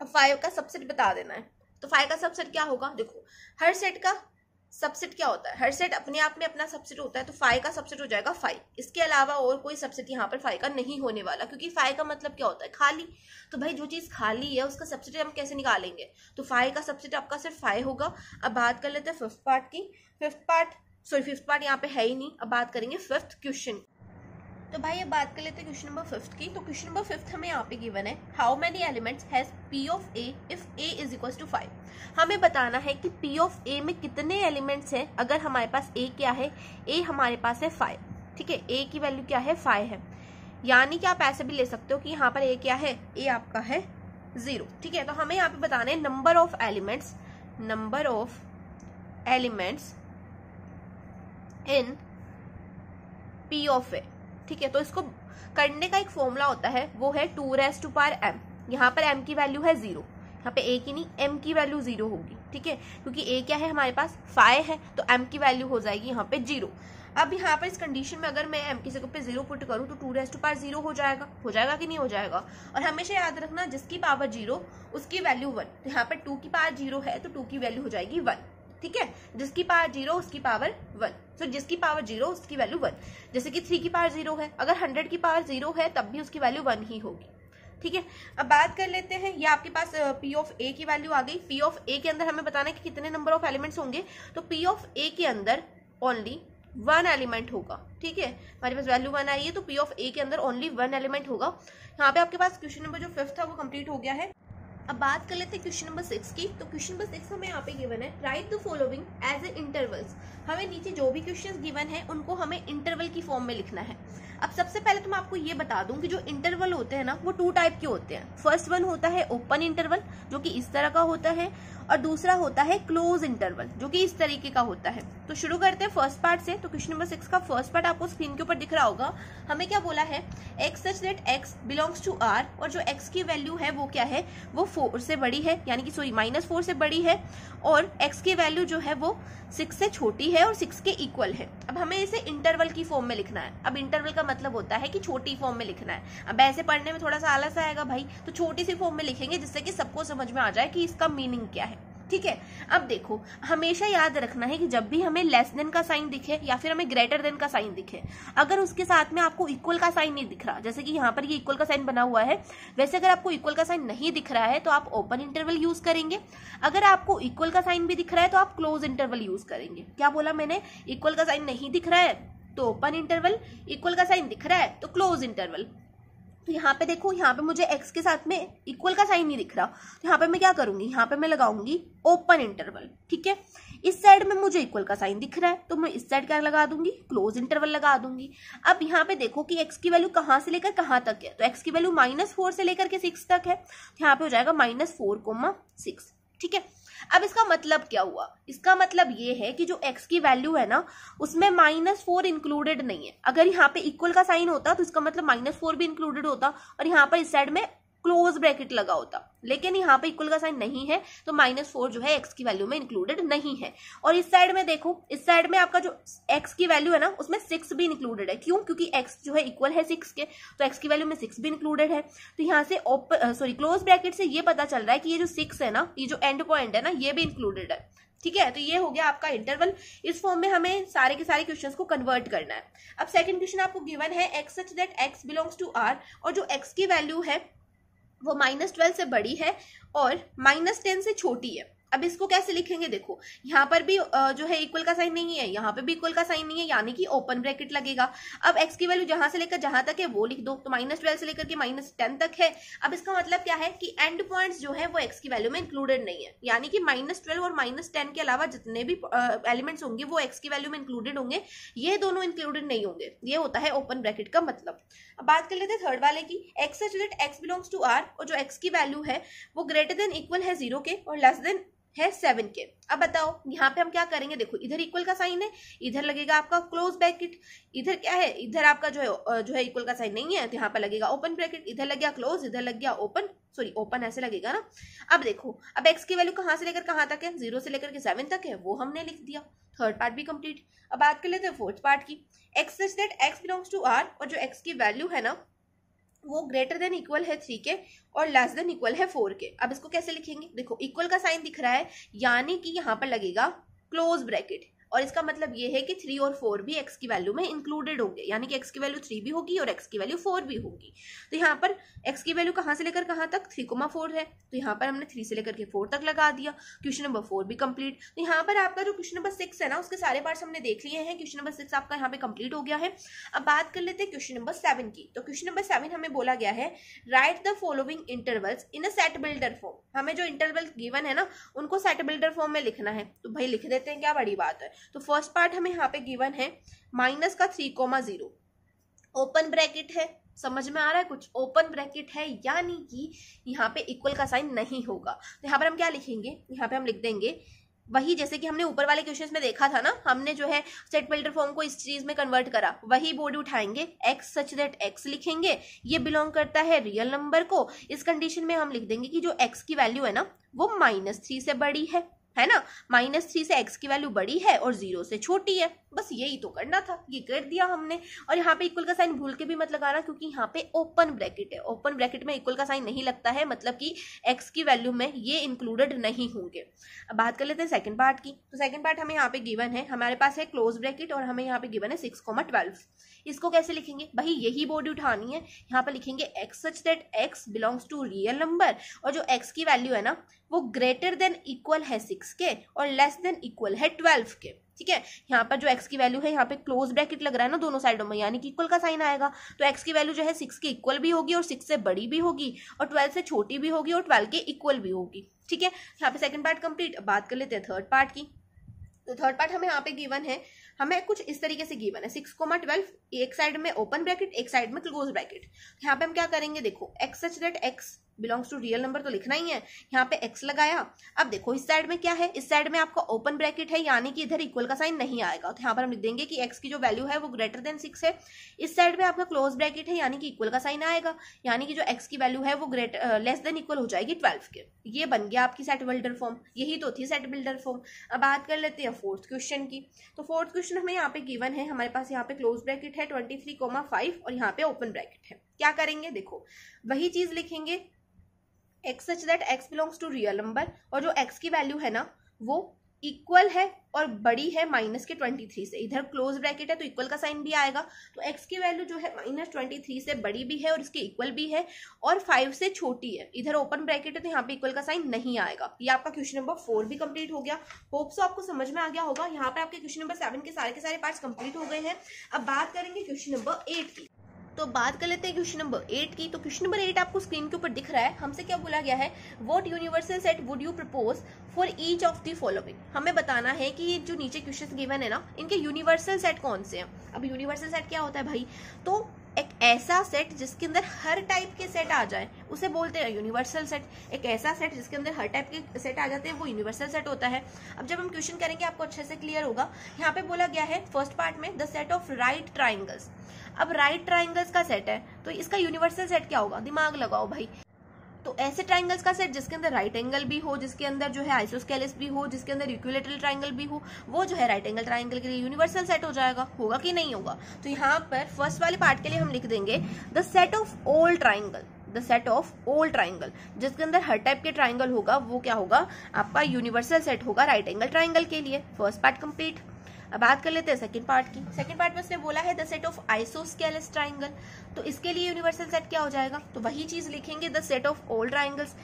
अब 5 का सबसेट बता देना है। तो 5 का सबसेट क्या होगा, देखो हर सेट का सबसेट क्या होता है, हर सेट अपने आप में अपना सबसेट होता है। तो 5 का सबसेट हो जाएगा 5। इसके अलावा और कोई सबसेट यहाँ पर 5 का नहीं होने वाला, क्योंकि 5 का मतलब क्या होता है, खाली। तो भाई जो चीज खाली है उसका सबसेट हम कैसे निकालेंगे, तो 5 का सबसेट आपका सिर्फ 5 होगा। अब बात कर लेते हैं फिफ्थ पार्ट की। फिफ्थ पार्ट यहाँ पे है ही नहीं। अब बात करेंगे फिफ्थ क्वेश्चन। तो भाई अब बात कर लेते हैं क्वेश्चन नंबर 5 की। तो क्वेश्चन नंबर 5 हमें यहाँ पे गिवन है, how many elements has P of A if A is equal to 5। हमें बताना है कि पी ऑफ ए में कितने एलिमेंट्स हैं अगर हमारे पास ए क्या है, ए हमारे पास है 5, ठीक है। ए की वैल्यू क्या है, 5 है। यानी कि आप ऐसे भी ले सकते हो कि यहाँ पर ए क्या है, ए आपका है 0, ठीक है। तो हमें यहाँ पे बताना है number of elements in P of A, ठीक है। तो इसको करने का एक फॉर्मूला होता है, वो है 2m। यहाँ पर m की वैल्यू है 0, यहाँ पे a की नहीं m की वैल्यू 0 होगी, ठीक है। क्योंकि a क्या है हमारे पास 5 है, तो m की वैल्यू हो जाएगी यहाँ पे 0। अब यहाँ पर इस कंडीशन में अगर मैं m की जगह पे 0 पुट करूँ तो 2 हो जाएगा कि नहीं हो जाएगा। और हमेशा याद रखना जिसकी पावर 0 उसकी वैल्यू 1। तो यहाँ पर 2 की पावर 0 है तो 2 की वैल्यू हो जाएगी 1, ठीक है। जिसकी पावर 0 उसकी पावर 1, तो जिसकी पावर 0 उसकी वैल्यू 1। जैसे कि 3 की पावर 0 है, अगर 100 की पावर 0 है तब भी उसकी वैल्यू 1 ही होगी, ठीक है। अब बात कर लेते हैं, ये आपके पास पी ऑफ ए की वैल्यू आ गई। पी ऑफ ए के अंदर हमें बताना है कि कितने नंबर ऑफ एलिमेंट्स होंगे। तो पी ऑफ ए के अंदर ओनली 1 एलिमेंट होगा, ठीक है। हमारे पास वैल्यू 1 आई है, तो पी ऑफ ए के अंदर ओनली 1 एलिमेंट होगा। यहाँ पे आपके पास क्वेश्चन नंबर जो 5 था वो कंप्लीट हो गया है। अब बात कर लेते हैं क्वेश्चन नंबर 6 की। तो क्वेश्चन नंबर 6 हमें यहाँ पे गिवन है, write the following as a intervals. हमें नीचे जो भी क्वेश्चंस गिवन है उनको हमें इंटरवल की फॉर्म में लिखना है। अब सबसे पहले तो मैं आपको ये बता दूं कि जो इंटरवल होते हैं ना वो 2 टाइप के होते हैं। फर्स्ट वन होता है ओपन इंटरवल जो कि इस तरह का होता है, और दूसरा होता है क्लोज इंटरवल जो कि इस तरीके का होता है। तो शुरू करते हैं फर्स्ट पार्ट से। तो क्वेश्चन नंबर 6 का फर्स्ट पार्ट आपको स्क्रीन के ऊपर दिख रहा होगा। हमें क्या बोला है, x such that x belongs to r, और जो x की वैल्यू है वो क्या है, वो 4 से बड़ी है, यानी कि -4 से बड़ी है, और x की वैल्यू जो है वो 6 से छोटी है और 6 के इक्वल है। अब हमें इसे इंटरवल की फॉर्म में लिखना है। अब इंटरवल का मतलब होता है कि छोटी फॉर्म में लिखना है। अब ऐसे पढ़ने में थोड़ा सा आलस आएगा भाई, तो छोटी सी फॉर्म में लिखेंगे जिससे कि सबको समझ में आ जाए कि इसका मीनिंग क्या है। ठीक है। अब देखो, हमेशा याद रखना है कि जब भी हमें लेस देन का साइन दिखे या फिर हमें ग्रेटर देन का साइन दिखे, अगर उसके साथ में आपको इक्वल का साइन नहीं दिख रहा, जैसे कि यहाँ पर ये इक्वल का साइन बना हुआ है, वैसे अगर आपको इक्वल का साइन नहीं दिख रहा है तो आप ओपन इंटरवल यूज करेंगे। अगर आपको इक्वल का साइन भी दिख रहा है तो आप क्लोज इंटरवल यूज करेंगे। क्या बोला मैंने? इक्वल का साइन नहीं दिख रहा है तो ओपन इंटरवल, इक्वल का साइन दिख रहा है तो क्लोज इंटरवल। तो यहाँ पे देखो, यहाँ पे मुझे x के साथ में इक्वल का साइन नहीं दिख रहा, तो यहाँ पे मैं क्या करूंगी, यहाँ पे मैं लगाऊंगी ओपन इंटरवल। ठीक है, इस साइड में मुझे इक्वल का साइन दिख रहा है तो मैं इस साइड क्या लगा दूंगी, क्लोज इंटरवल लगा दूंगी। अब यहाँ पे देखो कि x की वैल्यू कहाँ से लेकर कहाँ तक है, तो x की वैल्यू -4 से लेकर के 6 तक है, तो यहाँ पे हो जाएगा -4,6। ठीक है, अब इसका मतलब क्या हुआ? इसका मतलब ये है कि जो x की वैल्यू है ना, उसमें -4 इंक्लूडेड नहीं है। अगर यहाँ पे इक्वल का साइन होता तो इसका मतलब -4 भी इंक्लूडेड होता और यहाँ पर इस साइड में क्लोज ब्रैकेट लगा होता, लेकिन यहाँ पे इक्वल का साइन नहीं है तो -4 जो है x की वैल्यू में इंक्लूडेड नहीं है। और इस साइड में देखो, इस साइड में आपका जो x की वैल्यू है ना, उसमें 6 भी इंक्लूडेड है। क्यों? क्योंकि x जो है इक्वल है 6 के, तो x की वैल्यू में 6 भी इंक्लूडेड है। तो यहाँ से क्लोज ब्रैकेट से ये पता चल रहा है कि ये जो 6 है ना, ये जो एंड पॉइंट है ना, ये भी इंक्लूडेड है। ठीक है, तो ये हो गया आपका इंटरवल। इस फॉर्म में हमें सारे के सारे क्वेश्चंस को कन्वर्ट करना है। अब सेकंड क्वेश्चन आपको गिवन है x such that x belongs to r, और जो x की वैल्यू है वो -12 से बड़ी है और -10 से छोटी है। अब इसको कैसे लिखेंगे? देखो, यहाँ पर भी जो है इक्वल का साइन नहीं है, यहाँ पे भी इक्वल का साइन नहीं है, यानी कि ओपन ब्रैकेट लगेगा। अब x की वैल्यू जहां से लेकर जहां तक है वो लिख दो, तो -12 से लेकर के -10 तक है। अब इसका मतलब क्या है कि एंड पॉइंट्स जो है वो x की वैल्यू में इंक्लूडेड नहीं है, यानी कि -12 और -10 के अलावा जितने भी एलिमेंट्स होंगे वो x की वैल्यू में इंक्लूडेड होंगे, ये दोनों इंक्लूडेड नहीं होंगे। ये होता है ओपन ब्रैकेट का मतलब। अब बात कर लेते हैं थर्ड वाले की, x such that x belongs to r, और जो x की वैल्यू है वो ग्रेटर देन इक्वल है 0 के और लेस देन है 7 के। अब बताओ यहाँ पे हम क्या करेंगे? देखो, इधर इक्वल का साइन है, इधर लगेगा आपका क्लोज ब्रैकेट। इधर क्या है? इधर आपका जो है इक्वल का साइन नहीं है, तो यहाँ पे लगेगा ओपन ब्रैकेट। इधर लग गया क्लोज, इधर लग गया ओपन, सॉरी ओपन ऐसे लगेगा ना। अब देखो, अब x की वैल्यू कहाँ से लेकर कहाँ तक है? 0 से लेकर के 7 तक है, वो हमने लिख दिया। थर्ड पार्ट भी कंप्लीट। अब बात कर लेते हैं फोर्थ पार्ट की, x such that x belongs to r, और जो x की वैल्यू है ना वो ग्रेटर देन इक्वल है 3 के और लेस देन इक्वल है 4 के। अब इसको कैसे लिखेंगे? देखो, इक्वल का साइन दिख रहा है, यानी कि यहाँ पर लगेगा क्लोज ब्रैकेट, और इसका मतलब ये है कि 3 और 4 भी x की वैल्यू में इंक्लूडेड होंगे, यानी कि x की वैल्यू 3 भी होगी और x की वैल्यू 4 भी होगी। तो यहाँ पर x की वैल्यू कहाँ से लेकर कहाँ तक? 3,4 है, तो यहाँ पर हमने 3 से लेकर के 4 तक लगा दिया। क्वेश्चन नंबर 4 भी कंप्लीट। तो यहाँ पर आपका जो क्वेश्चन नंबर 6 है ना, उसके सारे पार्ट्स हमने देख लिए हैं। क्वेश्चन नंबर 6 आपका यहाँ पे कंप्लीट हो गया है। अब बात कर लेते हैं क्वेश्चन नंबर 7 की। तो क्वेश्चन नंबर 7 हमें बोला गया है, write the following intervals in a set builder form. हमें जो इंटरवल गिवन है ना, उनको सेट बिल्डर फॉर्म में लिखना है, तो भाई लिख देते हैं, क्या बड़ी बात है। तो फर्स्ट पार्ट हमें यहाँ पे गिवन है -3,0, ओपन ब्रैकेट है। समझ में आ रहा है कुछ? ओपन ब्रैकेट है, यानी कि यहाँ पे इक्वल का साइन नहीं होगा। तो यहाँ पर हम क्या लिखेंगे? यहाँ पे हम लिख देंगे वही जैसे कि हमने ऊपर वाले क्वेश्चंस में देखा था ना, हमने जो है सेट बिल्डर फॉर्म को इस चीज में कन्वर्ट करा, वही बॉडी उठाएंगे, x सच दैट x लिखेंगे, ये बिलोंग करता है रियल नंबर को। इस कंडीशन में हम लिख देंगे कि जो x की वैल्यू है ना वो -3 से बड़ी है ना, -3 से x की वैल्यू बड़ी है और 0 से छोटी है। बस यही तो करना था, ये कर दिया हमने। और यहाँ पे इक्वल का साइन भूल के भी मत लगाना, क्योंकि यहाँ पे ओपन ब्रैकेट है। ओपन ब्रैकेट में इक्वल का साइन नहीं लगता है, मतलब कि x की वैल्यू में ये इंक्लूडेड नहीं होंगे। अब बात कर लेते हैं सेकंड पार्ट की। तो सेकंड पार्ट हमें यहाँ पे गिवन है, हमारे पास है क्लोज ब्रैकेट और हमें यहाँ पे गिवन है 6,12। इसको कैसे लिखेंगे? भाई यही बॉडी उठानी है, यहाँ पे लिखेंगे x such that x belongs to real number, और जो x की वैल्यू है ना वो ग्रेटर देन इक्वल है 6 के और लेस देन इक्वल है 12 के। ठीक है, यहाँ पर जो x की वैल्यू है, यहाँ पे क्लोज ब्रैकेट लग रहा है ना दोनों साइडों में, यानी कि इक्वल का साइन आएगा। तो x की वैल्यू जो है 6 के इक्वल भी होगी और 6 से बड़ी भी होगी और 12 से छोटी भी होगी और 12 के इक्वल भी होगी। ठीक है, यहाँ पे सेकंड पार्ट कंप्लीट। बात कर लेते हैं थर्ड पार्ट की। तो थर्ड पार्ट हमें यहाँ पे गिवन है, हमें कुछ इस तरीके से गिवन है 6,12, एक साइड में ओपन ब्रैकेट, एक साइड में क्लोज ब्रैकेट। यहाँ पे हम क्या करेंगे? देखो, x such that x belongs to real number तो लिखना ही है, यहाँ पे x लगाया। अब देखो इस साइड में क्या है? इस साइड में आपका ओपन ब्रैकेट है, यानी कि इधर इक्वल का साइन नहीं आएगा। तो यहाँ पर हम लिख देंगे कि x की जो वैल्यू है वो ग्रेटर देन 6 है। इस साइड में आपका क्लोज ब्रैकेट है, यानी कि इक्वल का साइन आएगा, यानी कि जो x की वैल्यू है वो लेस देन इक्वल हो जाएगी 12 के। ये बन गया आपकी सेट बिल्डर फॉर्म, यही तो थी सेट बिल्डर फॉर्म। अब बात कर लेते हैं फोर्थ क्वेश्चन की। तो फोर्थ क्वेश्चन हमें यहाँ पे गिवन है, हमारे पास यहाँ पे क्लोज ब्रैकेट है 23,5 और यहाँ पे ओपन ब्रैकेट है। क्या करेंगे? देखो, वही चीज लिखेंगे, x such that x belongs to real number, और जो एक्स की वैल्यू है ना वो इक्वल है और बड़ी है माइनस के 23 से। इधर क्लोज ब्रैकेट है तो इक्वल का साइन भी आएगा, तो एक्स की वैल्यू जो है -23 से बड़ी भी है और इसके इक्वल भी है और 5 से छोटी है। इधर ओपन ब्रैकेट है तो यहाँ पे इक्वल का साइन नहीं आएगा। ये आपका क्वेश्चन नंबर 4 भी कंप्लीट हो गया। होप सो आपको समझ में आ गया होगा। यहाँ पे आपके क्वेश्चन नंबर 7 के सारे पार्ट्स कंप्लीट हो गए हैं। अब बात करेंगे क्वेश्चन नंबर 8 की। तो बात कर लेते हैं क्वेश्चन नंबर 8 की। तो क्वेश्चन नंबर 8 आपको स्क्रीन के ऊपर दिख रहा है। हमसे क्या बोला गया है, what universal set would you propose for each of the following. हमें बताना है कि ये जो नीचे क्वेश्चन गिवन है ना, इनके यूनिवर्सल सेट कौन से हैं। अब यूनिवर्सल सेट क्या होता है भाई, तो एक ऐसा सेट जिसके अंदर हर टाइप के सेट आ जाए उसे बोलते हैं यूनिवर्सल सेट। एक ऐसा सेट जिसके अंदर हर टाइप के सेट आ जाते हैं वो यूनिवर्सल सेट होता है। अब जब हम क्वेश्चन करेंगे आपको अच्छे से क्लियर होगा। यहाँ पे बोला गया है फर्स्ट पार्ट में the set of right triangles. अब राइट ट्राइंगल्स का सेट है तो इसका यूनिवर्सल सेट क्या होगा, दिमाग लगाओ भाई। तो ऐसे ट्राइंगल्स का सेट जिसके अंदर राइट एंगल भी हो, जिसके अंदर जो है आइसोस्केलेस भी हो, जिसके अंदर इक्विलेटरल ट्राइंगल भी हो, वो जो है राइट एंगल ट्राइंगल के लिए यूनिवर्सल सेट हो जाएगा। होगा कि नहीं होगा। तो यहाँ पर फर्स्ट वाले पार्ट के लिए हम लिख देंगे the set of all triangle. The set of all triangle जिसके अंदर हर टाइप के ट्राइंगल होगा वो क्या होगा, आपका यूनिवर्सल सेट होगा राइट एंगल ट्राइंगल के लिए। First part complete. अब बात कर लेते हैं सेकंड पार्ट की। सेकंड पार्ट में उसने बोला है the set of isosceles triangle. तो इसके लिए यूनिवर्सल सेट क्या हो जाएगा, तो वही चीज लिखेंगे the set of all triangles.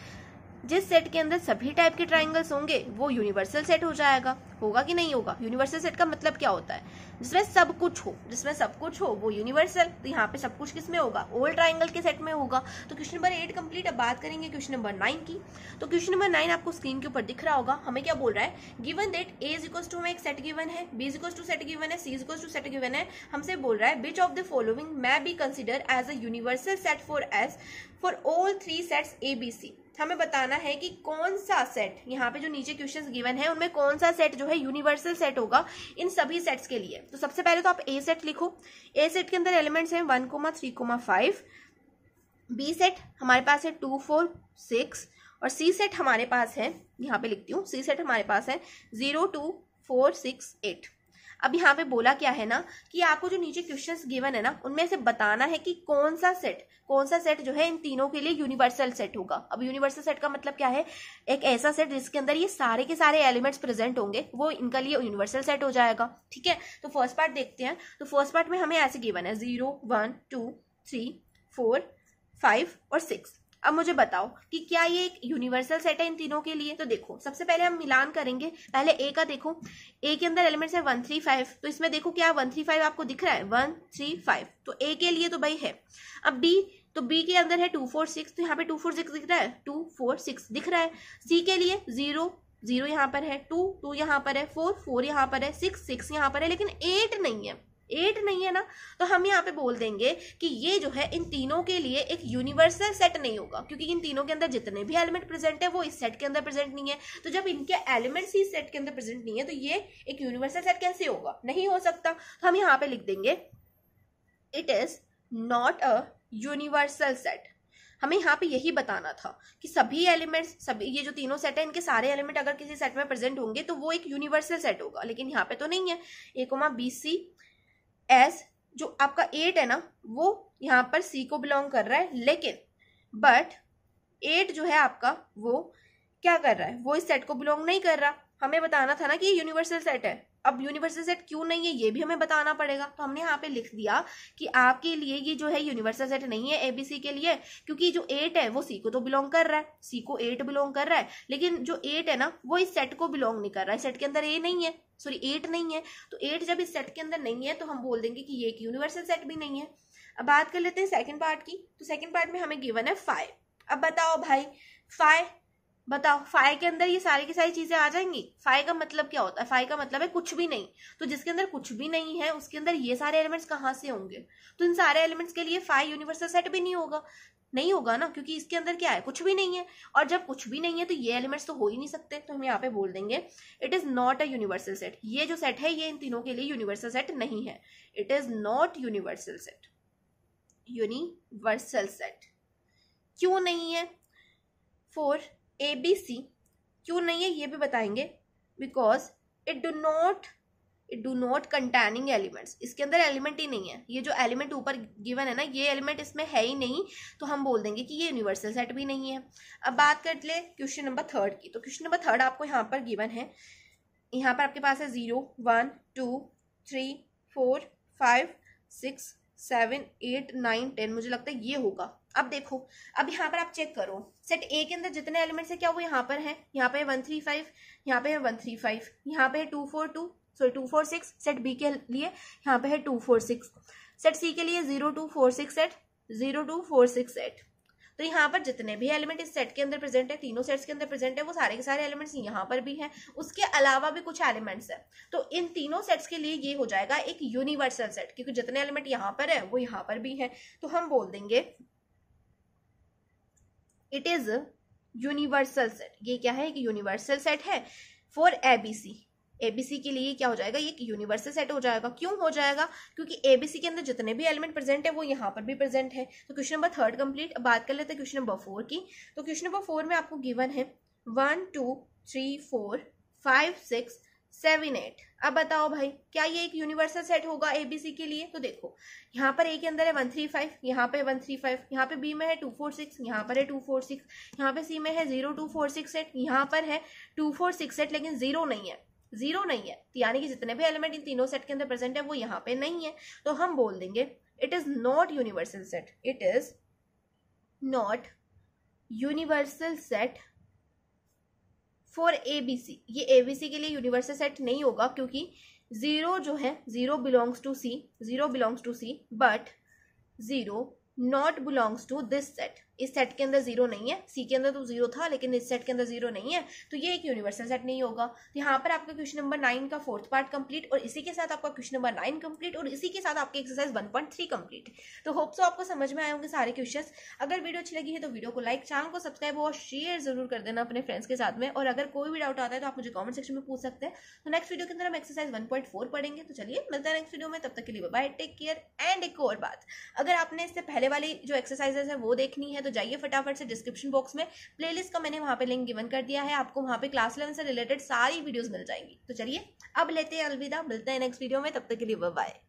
जिस सेट के अंदर सभी टाइप के ट्राइंगल्स होंगे वो यूनिवर्सल सेट हो जाएगा। होगा कि नहीं होगा। यूनिवर्सल सेट का मतलब क्या होता है, जिसमें सब कुछ हो, जिसमें सब कुछ हो वो यूनिवर्सल। तो यहाँ पे सब कुछ किसमें होगा, ऑल ट्राइंगल के सेट में होगा। तो क्वेश्चन नंबर 8 कंप्लीट। अब बात करेंगे क्वेश्चन नंबर 9 की। तो क्वेश्चन नंबर 9 आपको स्क्रीन के ऊपर दिख रहा होगा। हमें क्या बोल रहा है, given that a is equal to हमें एक सेट गिवन है, b is equal to set given है, c is equal to set given है। हमसे बोल रहा है which of the following may be consider as a universal set for s for all 3 sets a b c। हमें बताना है कि कौन सा सेट, यहाँ पे जो नीचे क्वेश्चंस गिवन है उनमें कौन सा सेट जो है यूनिवर्सल सेट होगा इन सभी सेट्स के लिए। तो सबसे पहले तो आप ए सेट लिखो। ए सेट के अंदर एलिमेंट्स हैं 1, 3, 5। बी सेट हमारे पास है 2, 4, 6 और सी सेट हमारे पास है, यहाँ पे लिखती हूँ, सी सेट हमारे पास है 0, 2, 4, 6, 8। अब यहाँ पे बोला क्या है ना कि आपको जो नीचे क्वेश्चंस गिवन है ना उनमें से बताना है कि कौन सा सेट जो है इन तीनों के लिए यूनिवर्सल सेट होगा। अब यूनिवर्सल सेट का मतलब क्या है, एक ऐसा सेट जिसके अंदर ये सारे के सारे एलिमेंट्स प्रेजेंट होंगे वो इनका लिए यूनिवर्सल सेट हो जाएगा। ठीक है, तो फर्स्ट पार्ट देखते हैं। तो फर्स्ट पार्ट में हमें ऐसे गिवन है 0, 1, 2, 3, 4, 5 और 6। अब मुझे बताओ कि क्या ये एक यूनिवर्सल सेट है इन तीनों के लिए। तो देखो सबसे पहले हम मिलान करेंगे। पहले ए का देखो, ए के अंदर एलिमेंट्स है 1, 3, 5। तो इसमें देखो क्या 1, 3, 5 आपको दिख रहा है, 1, 3, 5। तो ए के लिए तो भाई है। अब बी, तो बी के अंदर है 2, 4, 6। तो यहाँ पे 2, 4, 6 दिख रहा है, 2, 4, 6 दिख रहा है। सी के लिए 0, 0 यहाँ पर है, 2, 2 यहाँ पर है, 4, 4 यहाँ पर है, 6, 6 यहाँ पर है, लेकिन 8 नहीं है। 8 नहीं है ना, तो हम यहाँ पे बोल देंगे कि ये जो है इन तीनों के लिए एक यूनिवर्सल सेट नहीं होगा, क्योंकि इन तीनों के अंदर जितने भी एलिमेंट प्रेजेंट है वो इस सेट के अंदर प्रेजेंट नहीं है। तो जब इनके एलिमेंट्स ही सेट के अंदर प्रेजेंट नहीं है तो ये एक यूनिवर्सल सेट कैसे होगा, नहीं हो सकता। तो हम यहाँ पे लिख देंगे it is not a universal set. हमें यहाँ पे यही बताना था कि सभी एलिमेंट्स, सभी ये जो तीनों सेट है इनके सारे एलिमेंट अगर किसी सेट में प्रेजेंट होंगे तो वो एक यूनिवर्सल सेट होगा, लेकिन यहाँ पे तो नहीं है। ए कोमा बी सी एस जो आपका 8 है ना वो यहाँ पर सी को बिलोंग कर रहा है, लेकिन बट 8 जो है आपका वो क्या कर रहा है, वो इस सेट को बिलोंग नहीं कर रहा। हमें बताना था ना कि ये यूनिवर्सल सेट है। अब यूनिवर्सल सेट क्यों नहीं है ये भी हमें बताना पड़ेगा। तो हमने यहाँ पे लिख दिया कि आपके लिए ये जो है यूनिवर्सल सेट नहीं है एबीसी के लिए, क्योंकि जो 8 है वो सी को तो बिलोंग कर रहा है, सी को 8 बिलोंग कर रहा है, लेकिन जो 8 है ना वो इस सेट को बिलोंग नहीं कर रहा है। सेट के अंदर ए नहीं है, सॉरी 8 नहीं है। तो 8 जब इस सेट के अंदर नहीं है तो हम बोल देंगे कि ये एक यूनिवर्सल सेट भी नहीं है। अब बात कर लेते हैं सेकंड पार्ट की। तो सेकंड पार्ट में हमें गिवन है 5। अब बताओ भाई 5, बताओ 5 के अंदर ये सारी की सारी चीजें आ जाएंगी। 5 का मतलब क्या होता है, 5 का मतलब है कुछ भी नहीं। तो जिसके अंदर कुछ भी नहीं है उसके अंदर ये सारे एलिमेंट्स कहाँ से होंगे, तो इन सारे एलिमेंट्स के लिए 5 यूनिवर्सल सेट भी नहीं होगा, नहीं होगा ना, क्योंकि इसके अंदर क्या है, कुछ भी नहीं है। और जब कुछ भी नहीं है तो ये एलिमेंट्स तो हो ही नहीं सकते। तो हम यहाँ पे बोल देंगे it is not a universal set. ये जो सेट है ये इन तीनों के लिए यूनिवर्सल सेट नहीं है। It is not universal set. Universal set क्यों नहीं है फॉर ABC, क्यों नहीं है ये भी बताएंगे। Because it it do not containing elements, इसके अंदर एलिमेंट ही नहीं है, ये जो एलिमेंट ऊपर गिवन है ना ये एलिमेंट इसमें है ही नहीं, तो हम बोल देंगे कि ये यूनिवर्सल सेट भी नहीं है। अब बात कर ले क्वेश्चन नंबर 3 की। तो क्वेश्चन नंबर 3 आपको यहाँ पर गिवन है, यहाँ पर आपके पास है 0 1 2 3 4 5 6 7 8 9 10, मुझे लगता है ये होगा। अब देखो, अब यहाँ पर आप चेक करो सेट ए के अंदर जितने एलिमेंट्स है क्या वो यहाँ पर है, यहाँ पे है 1 3 5, यहाँ पे है 1 3 5, यहाँ पे है 2 4 2 2 4 6, सेट बी के लिए यहाँ पे है 2 4 6, सेट सी के लिए 0 2 4 6 सेट 0 2 4 6 सेट। तो यहाँ पर जितने भी एलिमेंट इस सेट के अंदर प्रेजेंट है, तीनों सेट्स के अंदर प्रेजेंट है, वो सारे के सारे एलिमेंट्स यहाँ पर भी हैं, उसके अलावा भी कुछ एलिमेंट्स है। तो इन तीनों सेट्स के लिए ये हो जाएगा एक यूनिवर्सल सेट, क्योंकि जितने एलिमेंट यहाँ पर है वो यहाँ पर भी है। तो हम बोल देंगे इट इज यूनिवर्सल सेट। ये क्या है, एक यूनिवर्सल सेट है फॉर एबीसी। एबीसी के लिए क्या हो जाएगा, ये यूनिवर्सल सेट हो जाएगा। क्यों हो जाएगा, क्योंकि एबीसी के अंदर जितने भी एलिमेंट प्रेजेंट है वो यहाँ पर भी प्रेजेंट है। तो क्वेश्चन नंबर 3 कंप्लीट। अब बात कर लेते हैं क्वेश्चन नंबर 4 की। तो क्वेश्चन नंबर 4 में आपको गिवन है 1 2 3 4 5 6 7 8। अब बताओ भाई क्या ये एक यूनिवर्सल सेट होगा एबीसी के लिए। तो देखो यहाँ पर ए के अंदर है 1 3 5, यहाँ पे 1 3 5, यहाँ पे बी में है 2 4 6, यहाँ पर है 2 4 6, यहाँ पे सी में है 0 2 4 6 सेट, यहाँ पर है 2 4 6 सेट, लेकिन जीरो नहीं है, जीरो नहीं है, यानी कि जितने भी एलिमेंट इन तीनों सेट के अंदर प्रेजेंट है वो यहाँ पे नहीं है। तो हम बोल देंगे it is not universal set, it is not universal set for ABC. ये एबीसी के लिए यूनिवर्सल सेट नहीं होगा, क्योंकि जीरो जो है zero belongs to C, zero belongs to C, but zero not belongs to this set. इस set के अंदर जीरो नहीं है, सी के अंदर तो जीरो था लेकिन इस सेट के अंदर जीरो नहीं है, तो ये एक यूनिवर्सल सेट नहीं होगा। तो यहाँ पर आपका क्वेश्चन नंबर 9 का 4th पार्ट कंप्लीट, और इसी के साथ आपका क्वेश्चन नंबर 9 कंप्लीट, और इसी के साथ आपके एक्सरसाइज 1.3 कंप्लीट। तो होप सो आपको समझ में आए होंगे सारे क्वेश्चंस। अगर वीडियो अच्छी लगी है तो वीडियो को लाइक, चैनल को सब्सक्राइब और शेयर जरूर कर देना अपने फ्रेंड्स के साथ में। और अगर कोई भी डाउट आता है तो आप मुझे कॉमेंट सेक्शन में पूछ सकते हैं। तो नेक्स्ट वीडियो के अंदर हम एक्सरसाइज 1.4 पढ़ेंगे। तो चलिए मिलते हैं नेक्स्ट वीडियो में, तब तक के लिए बाय, टेक केयर। एंड एक और बात, अगर आपने इससे पहले वाली जो एक्सरसाइजेस है वो देखनी है तो जाइए फटाफट से डिस्क्रिप्शन बॉक्स में प्लेलिस्ट का मैंने वहां पे लिंक गिवन कर दिया है, आपको वहां पे क्लास 11 से रिलेटेड सारी वीडियोस मिल जाएंगी। तो चलिए अब लेते हैं अलविदा, मिलते हैं नेक्स्ट वीडियो में, तब तक के लिए बाय बाय।